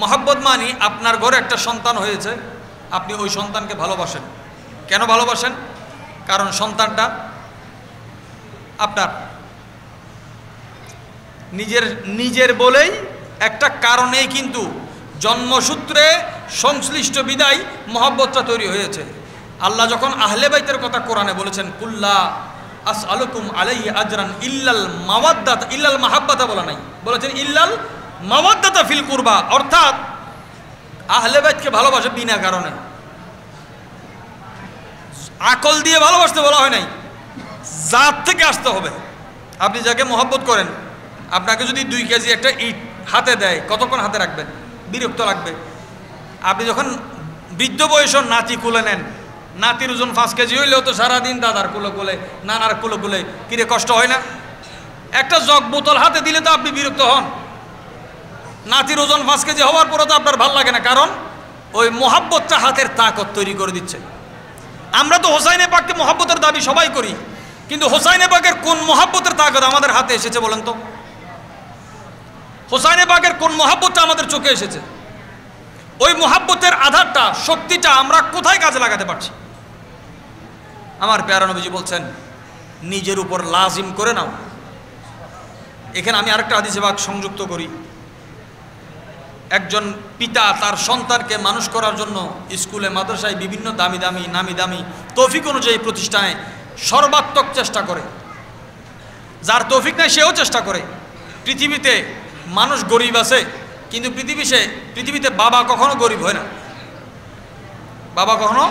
মোহাব্বত মানে আপনার ঘরে একটা সন্তান হয়েছে, আপনি ওই সন্তানকে ভালোবাসেন। কেন ভালোবাসেন? কারণ সন্তানটা আপনার নিজের বলেই একটা কারণেই কিন্তু জন্মসূত্রে সংশ্লিষ্ট বিদায় মহব্বতটা তৈরি হয়েছে। আল্লাহ যখন আহলে বাইতের কথা কোরআনে বলেছেন, কুল্লা আসআলুকুম আলাইহি আজরান ইল্লাল মাওয়াদ্দাত, ইল্লাল মাহাব্বাতা বলা নাই, বলেছেন ইল্লাল মাওয়াদ্দাতা ফিল কুরবা। অর্থাৎ আহলে বাইতকে ভালোবাসে বিনা কারণে, আকল দিয়ে ভালোবাসতে বলা হয় নাই, জাত থেকে আসতে হবে। আপনি যাকে মহব্বত করেন, আপনাকে যদি 2 কেজি একটা ইট হাতে দেয়, কতক্ষণ হাতে রাখবেন? বিরক্ত লাগবে। আপনি যখন বৃদ্ধ বয়সের নাতি কুলে নেন, নাতির ওজন 5 কেজি হইলেও তো সারাদিন দাদার কুলে কুলে, নানার কুলে কুলে, কিরে কষ্ট হয় না? একটা জগ বোতল হাতে দিলে তো আপনি বিরক্ত হন। নাতির ওজন 5 কেজি হওয়ার পরে তো আপনার ভাল লাগে না, কারণ ওই মোহাব্বতটা হাতের তাকত তৈরি করে দিচ্ছে। আমরা তো হোসাইনে পাককে মোহাব্বতের দাবি সবাই করি, কিন্তু হোসাইনে পাকের কোন মোহাব্বতের তাকত আমাদের হাতে এসেছে বলেন তো? হোসাইনে পাকের কোন মোহাব্বতটা আমাদের চোখে এসেছে? ওই মোহাব্বতের আধারটা, শক্তিটা আমরা কোথায় কাজে লাগাতে পারছি? আমার প্যারা নবীজি বলছেন, নিজের উপর লাজিম করে নাও। এখানে আমি আরেকটা হাদিসে ভাগ সংযুক্ত করি। একজন পিতা তার সন্তানকে মানুষ করার জন্য স্কুলে মাদ্রাসায় বিভিন্ন দামি দামি নামি দামি তৌফিক অনুযায়ী প্রতিষ্ঠানে সর্বাত্মক চেষ্টা করে। যার তৌফিক নাই সেও চেষ্টা করে। পৃথিবীতে মানুষ গরিব আছে, কিন্তু পৃথিবীতে বাবা কখনো গরিব হয় না। বাবা কখনো,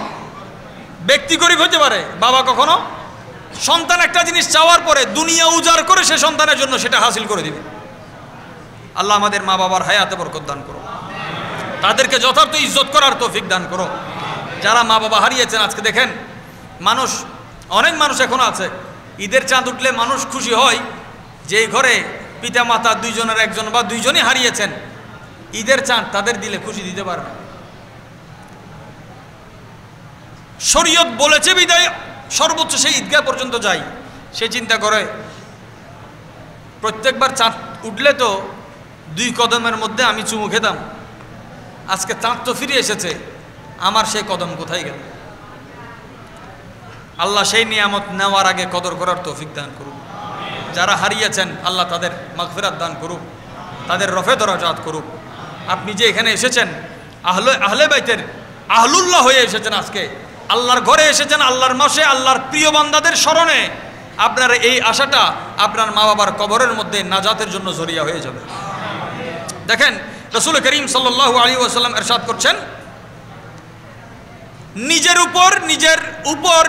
ব্যক্তি গরিব হতে পারে, বাবা কখনো, সন্তান একটা জিনিস চাওয়ার পরে দুনিয়া উজাড় করে সে সন্তানের জন্য সেটা হাসিল করে দিবে। আল্লাহ আমাদের মা বাবার হায়াতে বরকত দান করো, তাদেরকে যথার্থ ইজ্জত করার তৌফিক দান করো। যারা মা বাবা হারিয়েছেন, আজকে দেখেন মানুষ, অনেক মানুষ এখনো আছে, ঈদের চাঁদ উঠলে মানুষ খুশি হয় যে ঘরে পিতা মাতা দুইজনের একজন বা দুইজনই হারিয়েছেন, ঈদের চাঁদ তাদের দিলে খুশি দিতে পারবে। শরীয়ত বলেছে বিদায় সর্বোচ্চ সেই ঈদগাহ পর্যন্ত যাই, সে চিন্তা করে প্রত্যেকবার চাঁদ উঠলে তো 2 কদমের মধ্যে আমি চুমু খেতাম, আজকে চাঁদ তো ফিরে এসেছে, আমার সেই কদম কোথায় গেল? আল্লাহ সেই নিয়ামত নেওয়ার আগে কদর করার তৌফিক দান করুন। যারা হারিয়েছেন আল্লাহ তাদের মাগফিরাত দান করুক, তাদের রফে দরাজাত করুক। আপনি যে এখানে এসেছেন আহলে বাইতের আহলুল্লাহ হয়ে এসেছেন, আজকে আল্লাহর ঘরে এসেছেন, আল্লাহর মাসে আল্লাহর প্রিয় বান্দাদের স্মরণে, আপনার এই আশাটা আপনার মা বাবার কবরের মধ্যে নাজাতের জন্য জরিয়া হয়ে যাবে। দেখেন রাসূল করিম সাল্লাল্লাহু আলাইহি ওয়াসাল্লাম ইরশাদ করছেন, নিজের উপর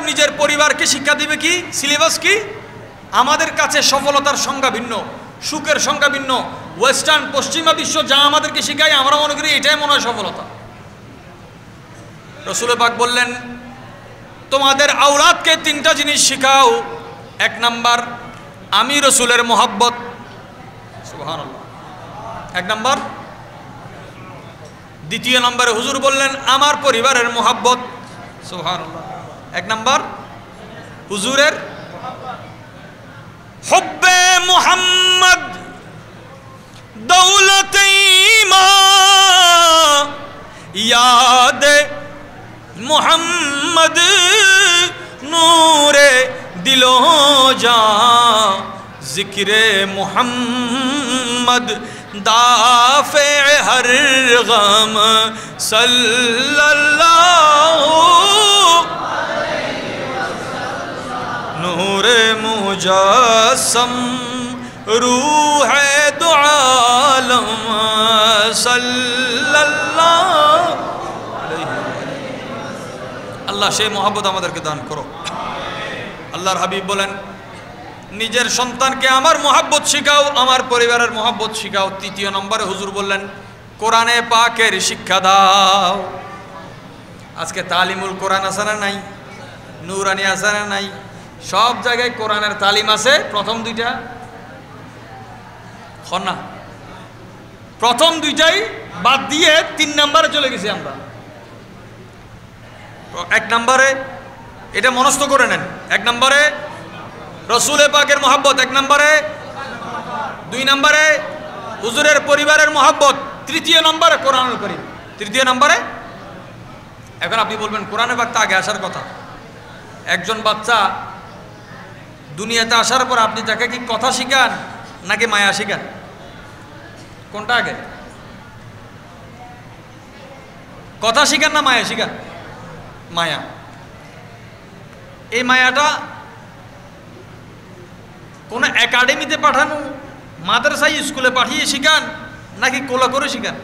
নিজের পরিবারকে শিক্ষা দিবে কি? সিলেবাস কি? আমাদের কাছে সফলতার সংজ্ঞা ভিন্ন, সুখের সংজ্ঞা ভিন্ন। ওয়েস্টার্ন পশ্চিমা বিশ্ব যা আমাদেরকে শিখায় আমরা মনে করি এটাই মনে হয় সফলতা। রাসূল পাক বললেন, তোমাদের আওলাদকে 3টা জিনিস শিখাও। 1 নাম্বার, আমি রাসূলের মহব্বত। সুবহানাল্লাহ। 1 নাম্বার। 2 নম্বরে হুজুর বললেন, আমার পরিবারের মহব্বত। সুবহানাল্লাহ। 1 নাম্বার হুজুরের হুব্বে মুহাম্মদ দৌলতে ঈমান, ইয়াদে মুহাম্মদ নূরে দিলো জান, জিক্রে মুহাম্মদ दाफ़े हर गम सल्लल्लाहु नूरे मुजस्सम रूह दो आलम सल्लल्लाहु আল্লাহ সেই মহব্বত আমাদেরকে দান করো। আল্লাহর হাবিব বলেন, নিজের সন্তানকে আমার মহব্বত শিখাও, আমার পরিবারের মহব্বত শিখাও। 3 নম্বরে হুজুর বললেন, কোরআনে পাকের শিক্ষা দাও। আজকে তালিমুল কোরআন আছে না নাই? নূরানি আছে না নাই? সব জায়গায় কোরআনের তালিম আছে। প্রথম 2টা খন্না, প্রথম 2টাই বাদ দিয়ে 3 নম্বরে চলে গেছি আমরা। 1 নম্বরে এটা মনস্থ করে নেন। 1 নম্বরে রসুলে পাকের মহব্বত, 1 নম্বরে। 2 নম্বরে হুজুরের পরিবারের মহব্বত। 3 নম্বরে কোরআনুল কারীম। 3 নম্বরে। এখন আপনি বলবেন কোরআনে পাক তো আগে আসার কথা। একজন বাচ্চা দুনিয়াতে আসার পর আপনি তাকে কি কথা শিখান নাকি মায়া শিখান? কোনটা আগে? কথা শিখান না মায়া শিখান? মায়া। এই মায়াটা কোন একাডেমিতে পাঠানো, মাদ্রাসায় স্কুলে পাঠিয়ে শিখান নাকি কোলা করে শিখান?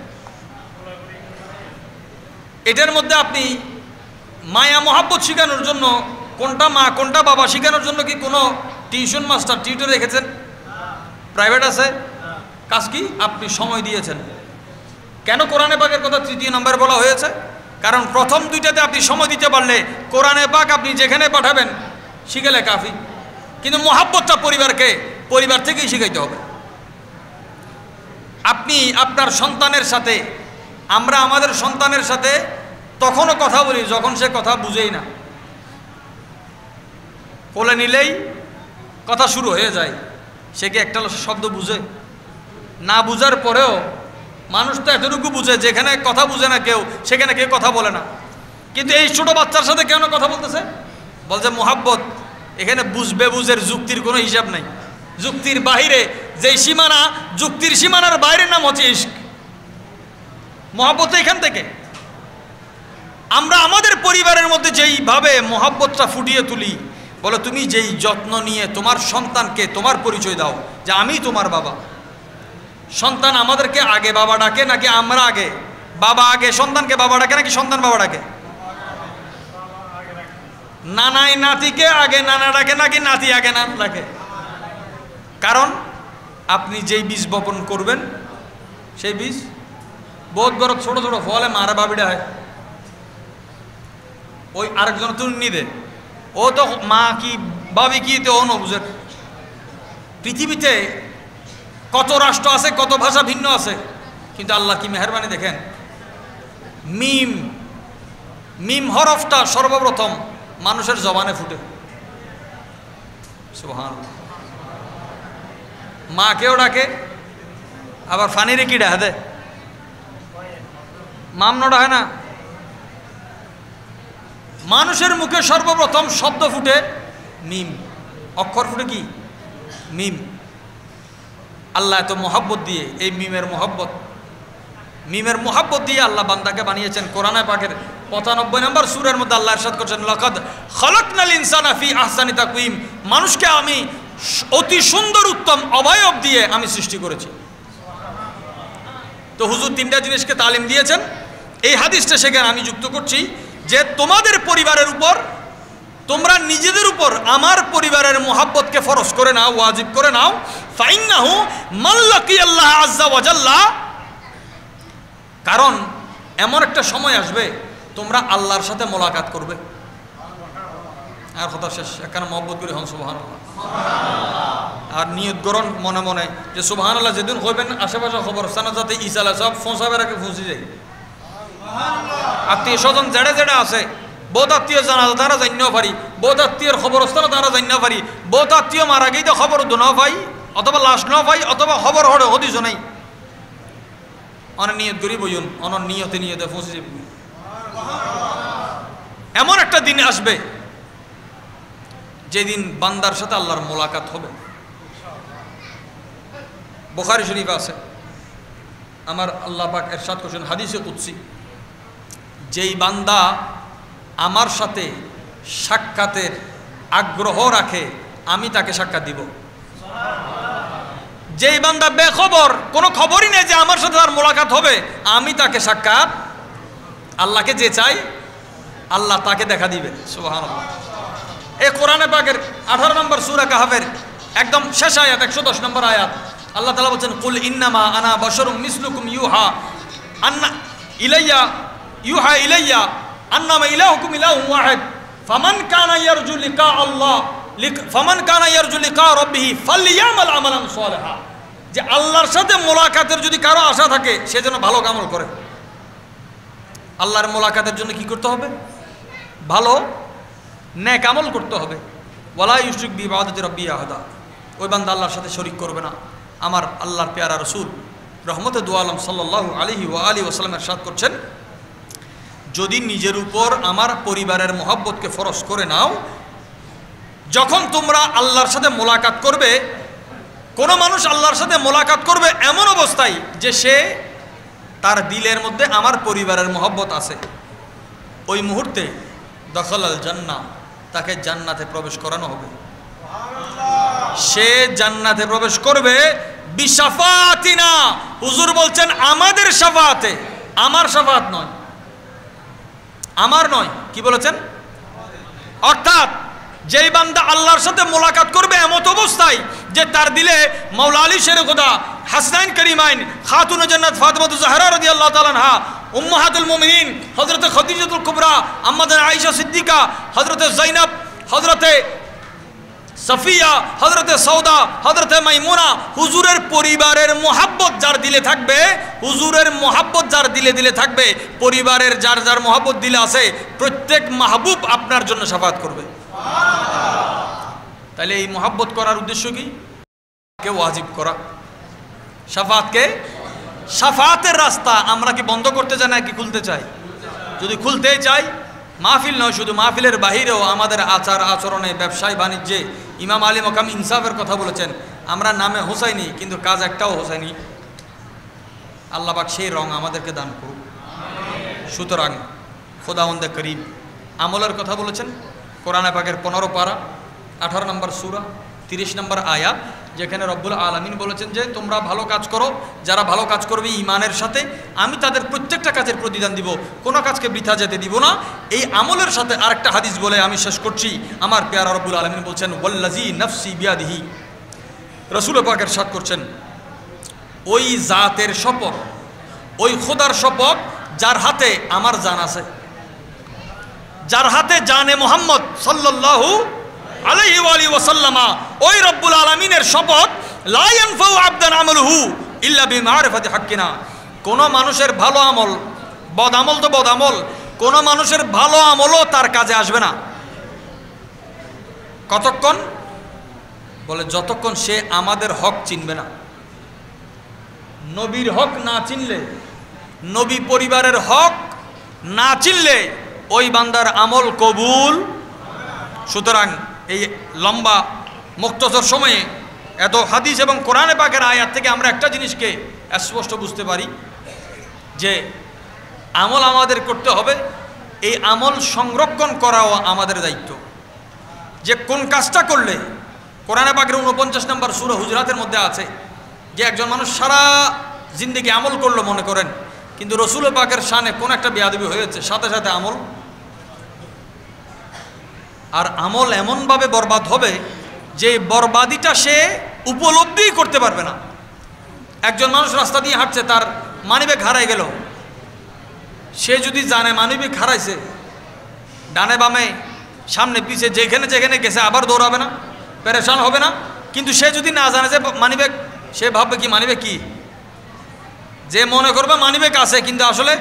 এটার মধ্যে আপনি মায়া মহাব্বত শিখানোর জন্য কোনটা মা কোনটা বাবা শিখানোর জন্য কি কোনো টিউশন মাস্টার টিউটর রেখেছেন? প্রাইভেট আছে? কাজ কি? আপনি সময় দিয়েছেন। কেন কোরআনে পাকের কথা 3 নম্বরে বলা হয়েছে? কারণ প্রথম 2টাতে আপনি সময় দিতে পারলে কোরআনে পাক আপনি যেখানে পাঠাবেন শিখালে কাফি। কিন্তু মহাব্বতটা পরিবার থেকেই শিখাইতে হবে। আপনি আপনার সন্তানের সাথে, আমরা আমাদের সন্তানের সাথে তখনও কথা বলি যখন সে কথা বুঝেই না। কোলে নিলেই কথা শুরু হয়ে যায়। সে কি একটা শব্দ বুঝে? না বুঝার পরেও মানুষ তো এতটুকু বুঝে, যেখানে কথা বুঝে না কেউ সেখানে কেউ কথা বলে না। কিন্তু এই ছোট বাচ্চার সাথে কেন কথা বলতেছে? বলছে মহাব্বত। এখানে বুঝবে বুঝের যুক্তির কোনো হিসাব নাই। যুক্তির বাইরে যেই সীমানা, যুক্তির সীমানার বাইরের নাম হচ্ছে ইশক। মহাব্বত এখান থেকে। আমরা আমাদের পরিবারের মধ্যে যেইভাবে মহাব্বতটা ফুটিয়ে তুলি, বলো তুমি যেই যত্ন নিয়ে তোমার সন্তানকে তোমার পরিচয় দাও যে আমি তোমার বাবা। সন্তান আমাদেরকে আগে বাবা ডাকে নাকি আমরা আগে? বাবা আগে সন্তানকে বাবা ডাকে নাকি সন্তান বাবা ডাকে? নানাই নাতিকে আগে নানা ডাকে নাকি নাতি আগে নানা ডাকে? কারণ আপনি যেই বীজ বপন করবেন সেই বীজ বহুত বড় ছোট ছোট ফলে মারা বাবিটা হয়। ওই আরেকজন তুন্নি দে, ও তো মা কি বাবি কি তো ও ন বুঝে। পৃথিবীতে কত রাষ্ট্র আছে, কত ভাষা ভিন্ন আছে, কিন্তু আল্লাহ কি মেহেরবানি দেখেন। মিম হরফটা সর্বপ্রথম মানুষের জবানে ফুটে। সুবহানাল্লাহ। মা কেও ডাকে, আবার ফানিরে কি ডাকে? মামনটা হয় না। মানুষের মুখে সর্বপ্রথম শব্দ ফুটে মিম, অক্ষর ফুটে কি মিম। আল্লাহ এত মহব্বত দিয়ে, এই মিমের মহব্বত দিয়ে আল্লাহ বান্দাকে বানিয়েছেন। কোরআনে পাকের 95 নম্বর সূরার মধ্যে আল্লাহ ইরশাদ করেছেন, লাকাদ খালাকনাল ইনসানা ফি আহসানি তাকওয়িম, মানুষকে আমি অতি সুন্দর উত্তম অবয়ব দিয়ে আমি সৃষ্টি করেছি। তো হুজুর তিনটা জিনিসকে তালিম দিয়েছেন। এই হাদিসটা সেখানে আমি যুক্ত করছি যে তোমাদের পরিবারের উপর, তোমরা নিজেদের উপর আমার পরিবারের মোহাব্বতকে ফরজ করে নাও, ওয়াজিব করে নাও। ফাইন্নাহু মাল্লাকি আল্লাহ আজ্জা ওয়া জাল্লা, কারণ এমন একটা সময় আসবে তোমরা আল্লাহর সাথে মোলাকাত করবে। আর কথা শেষ, এখানে মহব্বত করে হন সুবহানাল্লাহ। আর নিয়ত করুন মনে মনে যে সুবহানাল্লাহ যেদিন হইবেন আশেপাশে খবরস্থানে যাতে ইসালা সব ফোঁসাবের আগে পৌঁছে যায়। আত্মীয় স্বজন জেড়ে জেড়ে আছে, বহুত আত্মীয় জানা তারা জানিও পারি, বহুত আত্মীয়র খবরস্থানে তারা জানিও পারি, বহুত আত্মীয় মারা গিয়ে তো খবর দোনাও পাই, অথবা লাশ নাও পাই, অথবা খবর হরে হদিস নাই। অনেক নিয়ত করি বইন, অনেক নিয়তে পৌঁছে যাবে। এমন একটা দিন আসবে যেদিন বান্দার সাথে আল্লাহর মোলাকাত হবে। বুখারী শরীফ আছে, আমার আল্লাহ পাক ইরশাদ করেছেন হাদিসে কুদসি, যেই বান্দা আমার সাথে সাক্ষাতের আগ্রহ রাখে আমি তাকে সাক্ষাৎ দিব। যেই বান্দা বেখবর, কোনো খবরই নেই যে আমার সাথে তার মোলাকাত হবে, আমি তাকে সাক্ষাৎ, আল্লাহকে যে চাই আল্লাহ তাকে দেখা দিবে। সুবহানাল্লাহ। এই কোরআনে পাকের 18 নম্বর সূরা কাহফের একদম শেষ আয়াত, 110 নম্বর আয়াত, আল্লাহ তাআলা বলেন, কুল ইন্নামা আনা বাশারুম মিসলুকুম ইউহা ইলাইয়া আন্নামা ইলাহুকুম ইলাহুন ওয়াহিদ ফামান কানা ইয়ারজু লিকা রাব্বিহি ফালইয়ামাল আমালান সালিহা। যে আল্লাহর সাথে মোলাকাতের যদি কারো আশা থাকে সে যেন ভালো আমল করে। আল্লাহর মোলাকাতের জন্য কি করতে হবে? ভালো নেক আমল করতে হবে। ওয়ালা ইউশরিক বিইবাদাতি রাব্বি আহাদা, ওই বান্দা আল্লাহর সাথে শরীক করবে না। আমার আল্লাহর পেয়ারা রাসূল রহমতে দু আলম সাল্লাল্লাহু আলাইহি ওয়া আলিহি ওয়াসাল্লাম ইরশাদ করছেন, যদি নিজের উপর আমার পরিবারের মোহাব্বতকে ফরজ করে নাও, যখন তোমরা আল্লাহর সাথে মোলাকাত করবে, কোনো মানুষ আল্লাহর সাথে মোলাকাত করবে এমন অবস্থায় যে সে তার দিলের মধ্যে আমার পরিবারের মোহাব্বত আছে, ওই মুহূর্তে দখলাল জান্নাহ, তাকে জান্নাতে প্রবেশ করানো হবে। সে জান্নাতে প্রবেশ করবে বিশাফাতিনা, হুজুর বলছেন আমাদের শাফাতে, আমার শাফাত নয়, আমার নয়। কি বলেছেন? অর্থাৎ যেই বান্দা আল্লাহর সাথে মোলাকাত করবে এমত অবস্থায় যে তার দিলে মাওলা আলী শের খোদা, হাসনাইন করিমাইন, খাতুন জান্নাত ফাতিমাতুজ জাহরা রাদিয়াল্লাহু তাআলা আনহা, উম্মাহাতুল মুমিনিন হযরত খাদিজাতুল কুবরা, আম্মাজান আয়েশা সিদ্দিকা, হযরত যায়েনব, হযরত সফিয়া, হযরত সৌদা, হযরত মাইমুনা, হুজুরের পরিবারের মোহাব্বত যার দিলে থাকবে, হুজুরের মোহাব্বত যার দিলে দিলে থাকবে, পরিবারের যার যার মোহাব্বত দিলে আছে, প্রত্যেক মাহবুব আপনার জন্য শাফাত করবে। তাহলে এই মোহাব্বত করার উদ্দেশ্য কি? কে ওয়াজিব করা শাফাতকে। শাফাতের রাস্তা আমরা কি বন্ধ করতে চাই নাকি খুলতে চাই? যদি খুলতেই চাই, মাহফিল নয় শুধু, মাহফিলের বাহিরেও আমাদের আচার আচরণে, ব্যবসায় বাণিজ্যে ইমাম আলী মকাম ইনসাফের কথা বলেছেন। আমরা নামে হোসাইনি কিন্তু কাজ একটাও হোসাইনি। আল্লাহ পাক সেই রং আমাদেরকে দান করুক। সুতরাং খোদাওয়ান্দে করিম আমলের কথা বলেছেন কোরআনে পাকের 15 পারা 18 নম্বর সূরা 30 নম্বর আয়াত, যেখানে রব্বুল আলামিন বলেছেন যে তোমরা ভালো কাজ করো, যারা ভালো কাজ করবে ঈমানের সাথে আমি তাদের প্রত্যেকটা কাজের প্রতিদান দিব, কোনো কাজকে বৃথা যেতে দিব না। এই আমলের সাথে আরেকটা হাদিস বলে আমি শেষ করছি। আমার পেয়ারা রব্বুল আলামিন বলছেন, ওয়াল্লাযী নাফসি বিয়াদিহি, রাসূল পাক ইরশাদ করছেন, ওই জাতের শপথ, ওই খোদার শপথ যার হাতে আমার জান আছে, যার হাতে জানে মুহাম্মদ সাল্লাল্লাহু আলাইহি ওয়া আলিহি ওয়াসাল্লামা, ওই রব্বুল আলামিনের শপথ, লা ইয়ানফাউ আবদান আমালুহু ইল্লা বিমারিফাতি হাক্কিনা। কোন মানুষের ভালো আমল, বদ আমল তো বদ আমল, কোন মানুষের ভালো আমলও তার কাজে আসবে না। কতক্ষণ? বলে যতক্ষণ সে আমাদের হক চিনবে না। নবীর হক না চিনলে নবী পরিবারের হক না চিনলে ওই বান্দার আমল কবুল। সুতরাং এই লম্বা মুক্তসর সময়ে এত হাদিস এবং কোরআনে পাকের আয়াত থেকে আমরা একটা জিনিসকে স্পষ্ট বুঝতে পারি যে আমল আমাদের করতে হবে, এই আমল সংরক্ষণ করাও আমাদের দায়িত্ব। যে কোন কাজটা করলে কোরআনে পাকের 49 নম্বর সূরা হুজরাতের মধ্যে আছে যে একজন মানুষ সারা জিন্দেগি আমল করলো মনে করেন, কিন্তু রসুল পাকের শানে কোন একটা বেয়াদবি হয়েছে, সাথে সাথে আমল আর আমল এমনভাবে বরবাদ হবে যে বরবাদিটা সে উপলব্ধি করতে পারবে না। একজন মানুষ রাস্তা দিয়ে হাঁটছে, তার মানিব্যাগ হারাই গেল, সে যদি জানে মানিব্যাগ হারাইছে, ডানে বামে সামনে পিছে যেখানে যেখানে গেছে আবার দৌড়াবে না, পেরেশান হবে না? কিন্তু সে যদি না জানে যে মানিব্যাগ, সে ভাববে কি মানিব্যাগ কি, যে মনে করবে মানিব্যাগ আছে কিন্তু আসলে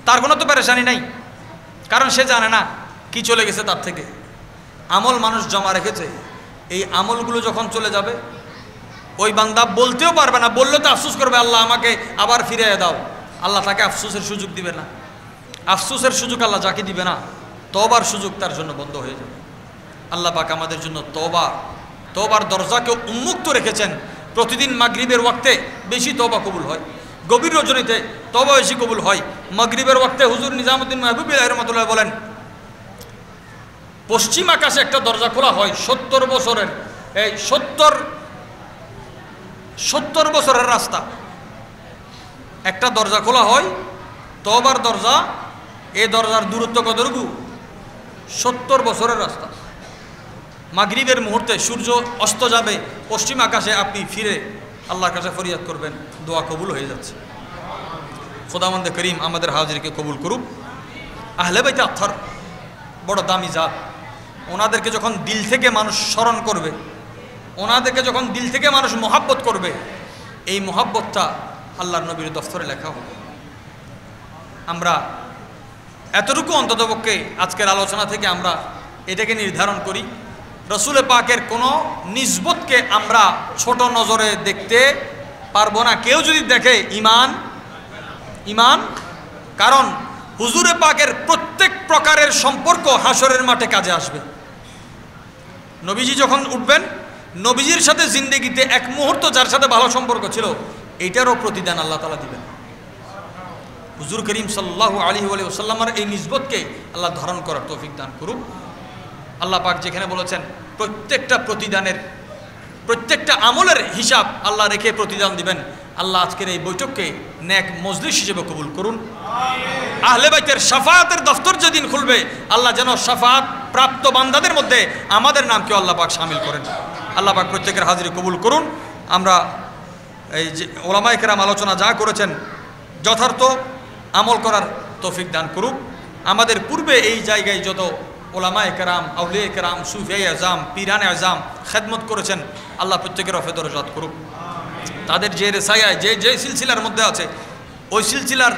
তার কোনো তো পেরেশানি নাই, কারণ সে জানে না কি চলে গেছে তার থেকে। আমল মানুষ জমা রেখেছে, এই আমলগুলো যখন চলে যাবে ওই বান্দা বলতেও পারবে না, বললে তো আফসোস করবে আল্লাহ আমাকে আবার ফিরিয়ে দাও। আল্লাহ তাকে আফসোসের সুযোগ দিবে না। আফসোসের সুযোগ আল্লাহ যাকে দিবে না, তওবার সুযোগ তার জন্য বন্ধ হয়ে যাবে। আল্লাহ পাক আমাদের জন্য তওবার দরজাকে উন্মুক্ত রেখেছেন। প্রতিদিন মাগরিবের ওয়াক্তে বেশি তওবা কবুল হয়, গভীর রজনীতে তওবা বেশি কবুল হয়। মাগরিবের ওয়াক্তে হুজুর নিজামুদ্দিন মাহবুবুল্লাহ রাহমাতুল্লাহ বলেন, পশ্চিম আকাশে একটা দরজা খোলা হয় 70 বছরের, এই 70 বছরের রাস্তা, একটা দরজা খোলা হয় তওবার দরজা। এই দরজার দূরত্ব কতটুকু? 70 বছরের রাস্তা। মাগরিবের মুহূর্তে সূর্য অস্ত যাবে, পশ্চিম আকাশে আপনি ফিরে আল্লাহর কাছে ফরিয়াদ করবেন, দোয়া কবুল হয়ে যাচ্ছে। খোদাবন্দে করিম আমাদের হাজিরকে কবুল করুক। আহলে বাইতে আত্মার বড় দামি জাত, ওনাদেরকে যখন দিল থেকে মানুষ স্মরণ করবে, ওনাদেরকে যখন দিল থেকে মানুষ মোহাব্বত করবে, এই মোহাব্বতটা আল্লাহর নবীর দফতরে লেখা হবে। আমরা এতটুকু অন্ততপক্ষে আজকের আলোচনা থেকে আমরা এটাকে নির্ধারণ করি, রসুল পাকের কোনো নিসবতকে আমরা ছোট নজরে দেখতে পারবো না। কেউ যদি দেখে ইমান, কারণ হুজুরে পাকের প্রত্যেক প্রকারের সম্পর্ক হাসরের মাঠে কাজে আসবে। নবীজি যখন উঠবেন, নবীজির সাথে জিন্দেগিতে এক মুহূর্ত যার সাথে ভালো সম্পর্ক ছিল, এইটারও প্রতিদান আল্লাহ তাআলা দিবেন। হুজুর করিম সাল্লাল্লাহু আলাইহি ওয়া সাল্লামের এই নিসবতকে আল্লাহ ধারণ করার তৌফিক দান করুক। আল্লাহ পাক যেখানে বলেছেন প্রত্যেকটা প্রতিদানের, প্রত্যেকটা আমলের হিসাব আল্লাহ রেখে প্রতিদান দিবেন, আল্লাহ আজকের এই বৈঠককে নেক মজলিস হিসেবে কবুল করুন। আহলে বাইতের শাফাআতের দফতর যেদিন খুলবে, আল্লাহ যেন শাফাআত প্রাপ্ত বান্দাদের মধ্যে আমাদের নামকে আল্লাহ পাক শামিল করেন। আল্লাহ পাক প্রত্যেকের হাজিরি কবুল করুন। আমরা এই যে ওলামায়ে কেরাম আলোচনা যা করেছেন, যথার্থ আমল করার তৌফিক দান করুক। আমাদের পূর্বে এই জায়গায় যত ওলামায়ে কেরাম, আউলিয়ায়ে কেরাম, সুফিয়ায়ে আজম, পীরানে আজম খেদমত করেছেন, আল্লাহ প্রত্যেকের রফে দরজাত করুক। তাদের যে রেসায়ায় যে সিলসিলার মধ্যে আছে, ওই সিলসিলার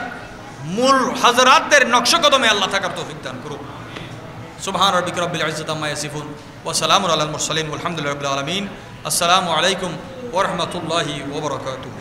মূল হাজরাতদের নকশকদমে আল্লাহ থাকার তৌফিক দান করুক। সুবহান রাব্বিকা রাব্বিল ইজ্জাতি আম্মা ইয়াসিফুন ওয়া সালামুন আলাল মুরসালিন ওয়ালহামদুলিল্লাহি রাব্বিল আলামিন। আসসালামু আলাইকুম ওয়া রাহমাতুল্লাহি ওয়া বারাকাতুহু।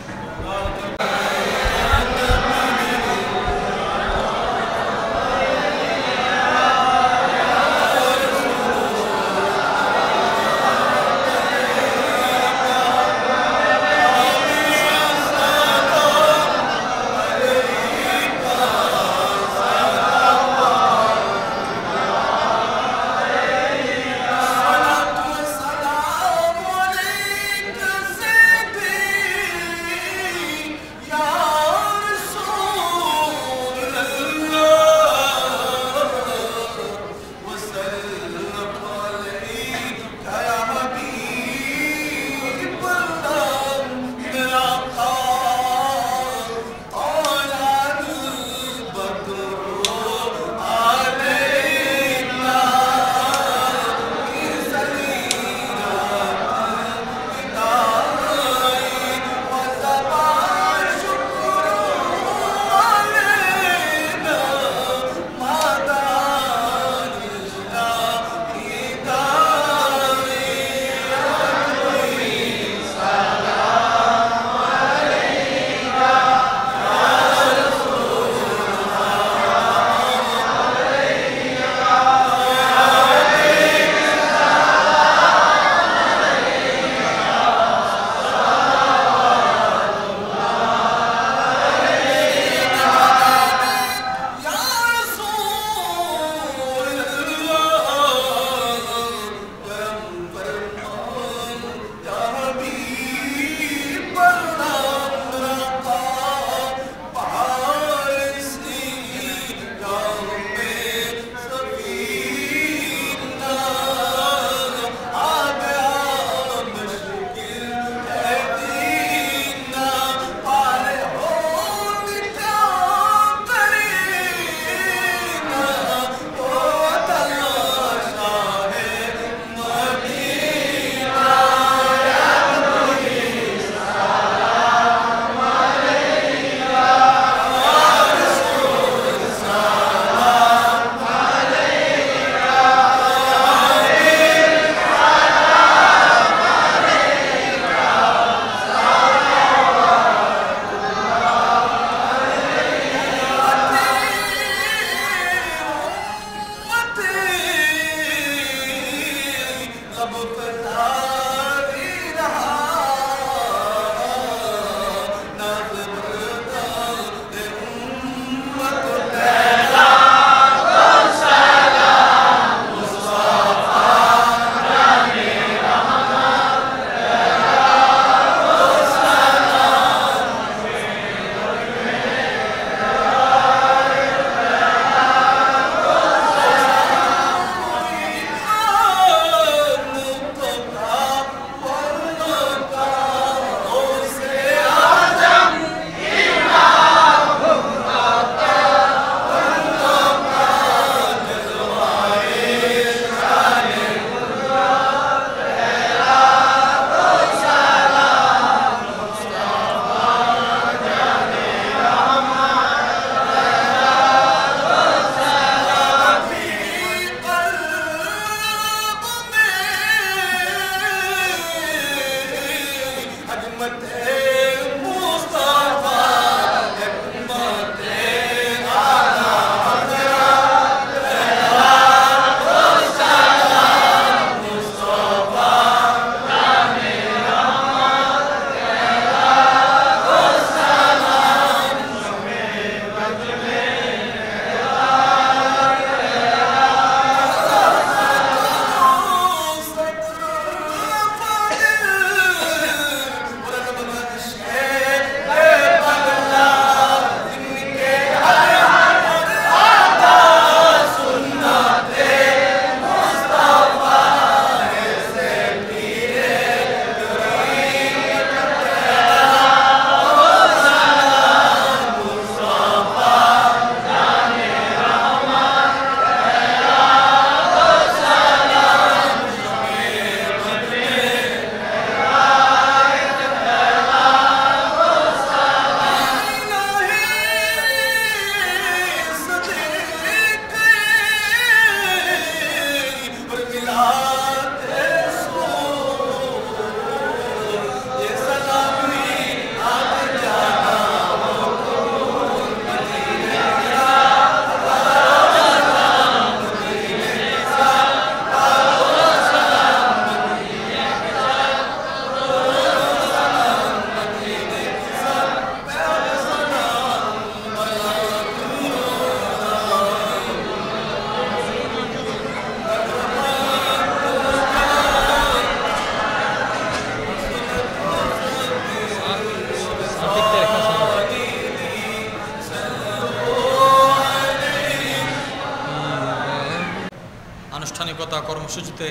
আনুষ্ঠানিকতা কর্মসূচিতে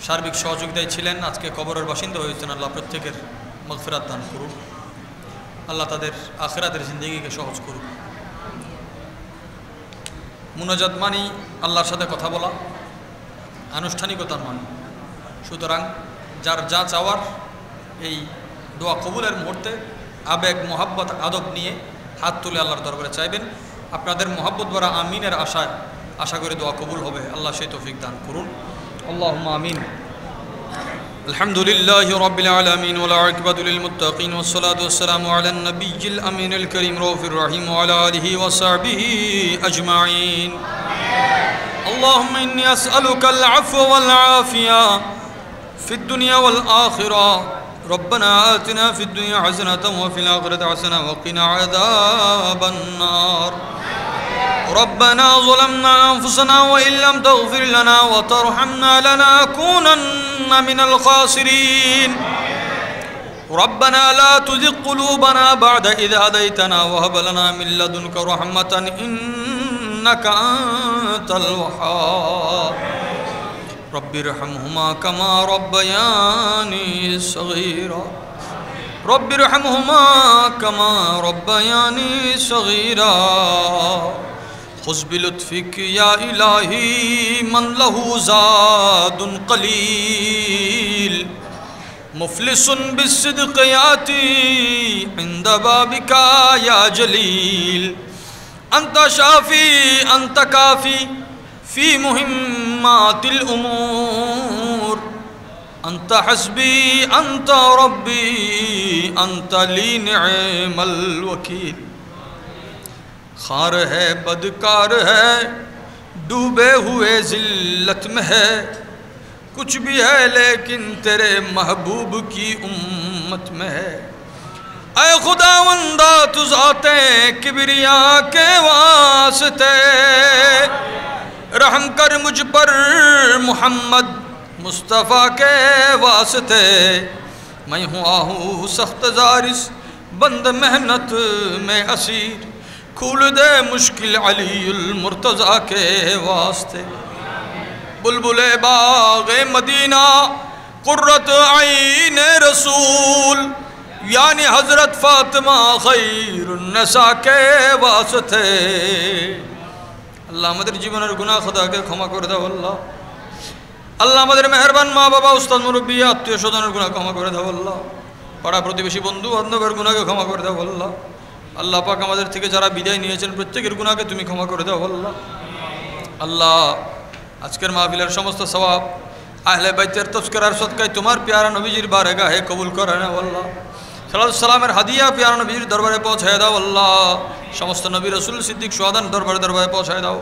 সার্বিক সহযোগিতায় ছিলেন। আজকে কবরের বাসিন্দা হয়েছেন, আল্লাহ প্রত্যেকের মাগফিরাত দান করুন, আল্লাহ তাদের আখিরাতের জিন্দেগিকে সহজ করুন। মুনাজাত মানি আল্লাহর সাথে কথা বলা, আনুষ্ঠানিকতার মানি। সুতরাং যার যা চাওয়ার এই দোয়া কবুলের মুহূর্তে আবেগ, মোহাব্বত, আদব নিয়ে হাত তুলে আল্লাহর দরবারে চাইবেন। আপনাদের মোহাব্বত ভরা আমিনের আশায় আশা করে দোয়া কবুল হবে। আল্লাহ সেই তৌফিক দান করুন। আল্লাহুম্মা আমিন। আলহামদুলিল্লাহি রাব্বিল আলামিন ওয়া লা আকিবাতু লিল মুত্তাকিন ওয়াস সালাতু ওয়াস সালামু আলান নাবিয়্যিল আমিনিল কারীম রাউফির রহিম ওয়া আলা আলিহি ওয়া সাহবিহি আজমাইন। আল্লাহুম্মা ইন্নী আসআলুকাল আফওয়া ওয়াল আফিয়া ফিদ দুনিয়া ওয়াল আখিরা। ربنا آتنا في الدنيا حسنة وفي الآخرة حسنة وقنا عذاب النار. ربنا ظلمنا أنفسنا وإن لم تغفر لنا وترحمنا لنكونن من الخاسرين. ربنا لا تزغ قلوبنا بعد إذ هديتنا وهب لنا من لدنك رحمة إنك أنت الوهاب. رب ارحمهما كما ربياني صغيرا. رب ارحمهما كما ربياني صغيرا. خذ بلطفك يا إلهي من له زاد قليل. مفلس بالصدق يأتي عند بابك يا جليل. أنت شافي أنت كافي في مهمات الأمور. أنت حسبي أنت ربي أنت لي نعم الوكيل. خار ہے بدکار ہے ڈوبے ہوئے ذلت میں ہے कुछ भी है लेकिन तेरे महबूब की उम्मत में है। ऐ खुदावंदा तु ज़ाते किबरिया के वास्ते रहम कर मुझ पर मोहम्मद मुस्तफ़ा के वास्ते। मैं हूँ आहू सख्त ज़ारिस बंद मेहनत में असीर, खूल दे मुश्किल अलीउल मुर्तज़ा के वास्ते। बुलबुले बाग़े मदीना कुर्रत आईन रसूल, यानी हज़रत फ़ातिमा खैरुन्निसा के वास्ते। আল্লাহ আমাদের জীবনের গুনাহ খতাকে ক্ষমা করে দাও আল্লাহ। আল্লাহ আমাদের মেহেরবান মা বাবা উস্তাদ মুরব্বী আত্মীয় স্বজনের গুনাহ ক্ষমা করে দাও আল্লাহ। পাড়া প্রতিবেশী বন্ধু বান্ধবের গুনাহকে ক্ষমা করে দাও আল্লাহ। আল্লাহ পাক আমাদের থেকে যারা বিদায় নিয়েছেন প্রত্যেকের গুনাহকে তুমি ক্ষমা করে দাও আল্লাহ। আল্লাহ আজকের মাহফিলের সমস্ত সওয়াব আহলে বাইতের তজকিরার সদকায় তোমার প্যারা নবীজির বারগাহে কবুল করে নাও আল্লাহ। সালাতু সালামের হাদিয়া প্যারা নবীর দরবারে পৌঁছায় দাও আল্লাহ। সমস্ত নবী রাসূল সিদ্দিক সুহাদান দরবারে পৌঁছায় দাও।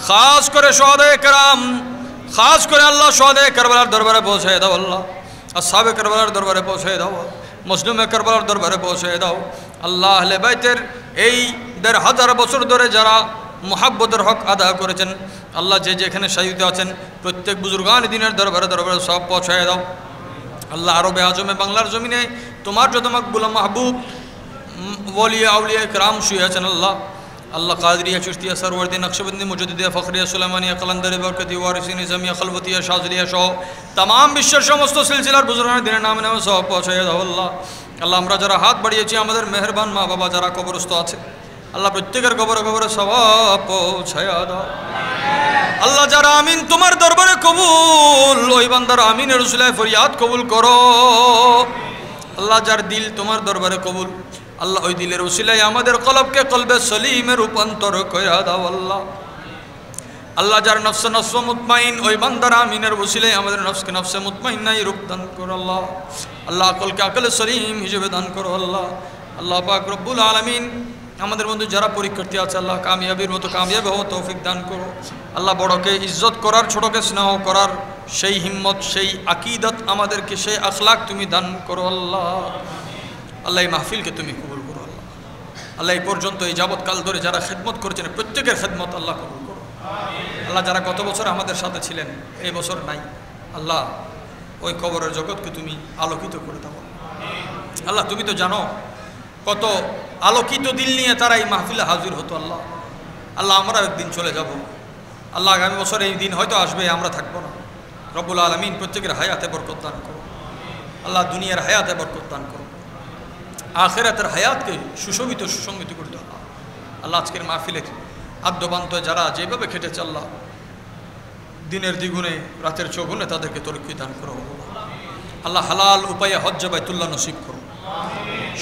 খাস করে শুহাদায়ে কেরাম, খাস করে আল্লাহ শুহাদায়ে কারবালার দরবারে পৌঁছায় দাও আল্লাহ। আসহাবে কারবালার দরবারে পৌঁছায় দাও, মুসলিমে কারবালার দরবারে পৌঁছায় দাও আল্লাহ। আহলে বাইতের এই ১৫০০ বছর ধরে যারা মুহাব্বতের হক আদা করেছেন আল্লাহ, যে যেখানে শায়িত আছেন প্রত্যেক বুজুর্গান দিনের দরবারে সব পৌঁছায় দাও আল্লাহ। আরবে আজমে বাংলার জমিনে তোমার যত মকবুল মাহবুব ওলিয়া আউলিয়া کرام শুয়ে আছেন আল্লাহ। আল্লাহ কাদরিয়া চিশতিয়া সরওয়ার্দী নকশবন্দি মুজাদ্দিদিয়া ফখরিয়া সুলাইমানিয়া কলন্দরে বরকতি ওয়ারিসি নিজামিয়া খলবতিয়া শাজলিয়া সহ तमाम বিশ্বের সমস্ত সিলসিলার বুজুর্গানের দিনের নামে নামে সব পৌঁছায় দাও আল্লাহ। আল্লাহ আমরা যারা হাত বাড়িয়েছি আমাদের মেহেরবান মা বাবা যারা কবরস্থ আছে আল্লাহ প্রত্যেকের কবরে সওয়াব পৌঁছায় দাও আল্লাহ। যারা আমিন তোমার দরবারে কবুল, ওই বান্দার আমিনের উসিলায় ফরিয়াদ কবুল করো আল্লাহ। যার দিল তোমার দরবারে কবুল আল্লাহ, ওই দিলের উসিলায় আমাদের কলবকে কলবে সলিমে রূপান্তর করে দাও আল্লাহ। আল্লাহ যার নফস মুতমাইন, ওই বান্দার আমিনের উসিলায় আমাদের নফসকে নফসে মুতমাইনাই রূপ দান করো আল্লাহ। আল্লাহ আকলকে আকলে সলিম হিসেবে দান করো আল্লাহ। আল্লাহ পাক রব্বুল আলামিন আমাদের বন্ধু যারা পরীক্ষার্থী আছে আল্লাহ কামিয়াবির মতো কামিয়াবি হওয়া তৌফিক দান করো আল্লাহ। বড়কে ইজ্জত করার, ছোটকে স্নেহ করার সেই হিম্মত, সেই আকিদত আমাদেরকে, সেই আখলাক তুমি দান করো আল্লাহ। আল্লাহ এই মাহফিলকে তুমি কবুল করো আল্লাহ। আল্লাহ এই পর্যন্ত এই যাবৎকাল ধরে যারা খেদমত করেছেন প্রত্যেকের খেদমত আল্লাহ কবুল করো আল্লাহ। যারা গত বছর আমাদের সাথে ছিলেন এই বছর নাই আল্লাহ, ওই কবরের জগৎকে তুমি আলোকিত করে দাও আল্লাহ। তুমি তো জানো কত আলোকিত দিল নিয়ে তারা এই মাহফিলে হাজির হতো আল্লাহ। আল্লাহ আমরা একদিন চলে যাব আল্লাহ, আগামী বছর এই দিন হয়তো আসবে, আমরা থাকবো না। রব্বুল আলামিন প্রত্যেকের হায়াতে বরকত দান করো আল্লাহ। দুনিয়ার হায়াতে বরকত দান করো, আখিরাতের হায়াতকে সুশোভিত সুসংগত করে দাও আল্লাহ। আজকের মাহফিলের আদ্যবান্ত যারা যেভাবে খেটেছে আল্লাহ, দিনের দ্বিগুণে রাতের চৌগুণে তাদেরকে তরক্কি দান করো আল্লাহ। হালাল উপায়ে হজ্জ বাইতুল্লাহ নসিব করো,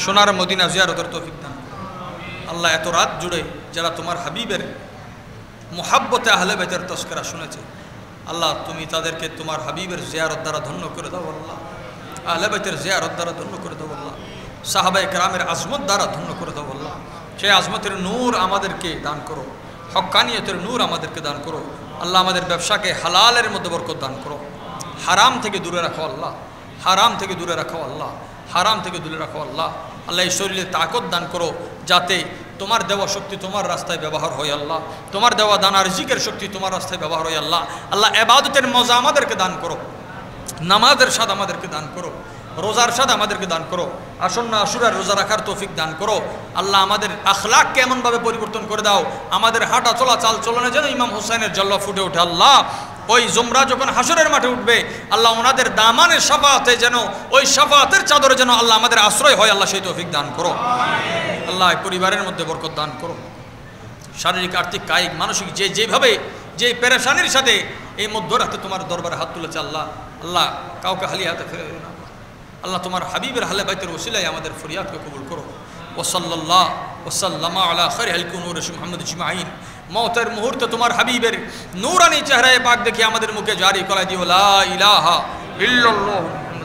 সোনার মদিনা জিয়ারতের তৌফিক দান করো আল্লাহ। এত রাত জুড়ে যারা তোমার হাবিবের মুহাব্বতে আহলে বাইতের তস্করা শুনেছে আল্লাহ, তুমি তাদেরকে তোমার হাবিবের জিয়ারত দ্বারা ধন্য করে দাও আল্লাহ। আহলে বাইতের জিয়ারত দ্বারা ধন্য করে দাও আল্লাহ। সাহাবায়ে কেরামের আজমত দ্বারা ধন্য করে দাও আল্লাহ। সেই আজমতের নূর আমাদেরকে দান করো, হক্কানিয়তের নূর আমাদেরকে দান করো আল্লাহ। আমাদের ব্যবসাকে হালালের মধ্যে বরকত দান করো, হারাম থেকে দূরে রাখো আল্লাহ, হারাম থেকে দূরে রাখো আল্লাহ, হারাম থেকে দূরে রাখো আল্লাহ। আল্লাহ এই শরীরে তাকত দান করো যাতে তোমার দেওয়া শক্তি তোমার রাস্তায় ব্যবহার হয় আল্লাহ। তোমার দেওয়া দানা রিজিকের শক্তি তোমার রাস্তায় ব্যবহার হয় আল্লাহ। আল্লাহ ইবাদতের মজা আমাদেরকে দান করো, নামাজের স্বাদ আমাদেরকে দান করো, রোজার স্বাদ আমাদেরকে দান করো, আসন্ন আশুরার রোজা রাখার তৌফিক দান করো আল্লাহ। আমাদের আখলাককে এমনভাবে পরিবর্তন করে দাও আমাদের হাঁটা চলা চাল চলনে যেন ইমাম হুসাইনের জল্লা ফুটে ওঠে আল্লাহ। ওই জুমরা যখন হাসরের মাঠে উঠবে আল্লাহ, ওনাদের দামানের শাফাআতে যেন, ওই শাফাআতের চাদরে যেন আল্লাহ আমাদের আশ্রয় হয় আল্লাহ, সেই তৌফিক দান করো আল্লাহ। পরিবারের মধ্যে বরকত দান করো, শারীরিক আর্থিক কায়িক মানসিক যেভাবে যে পেরেশানির সাথে এই মধ্যরাতে তোমার দরবারে হাত তুলেছে আল্লাহ, আল্লাহ কাউকে খালি হাতে ফেরে না আল্লাহ। তোমার হাবিবের আহলে বাইতের ওসিলায় আমাদের ফরিয়াদকে কবুল করো। ওয়াসাল্লাল্লাহু ওয়াসাল্লামা আলা খায়রিল কুনুর মুহাম্মদ আজমাইন। মওতের মুহূর্তে তোমার হাবিবের নূরানি চেহারায় পাক দেখে আমাদের মুখে জারি করায় দিও লা ইলাহা ইল্লাল্লাহ।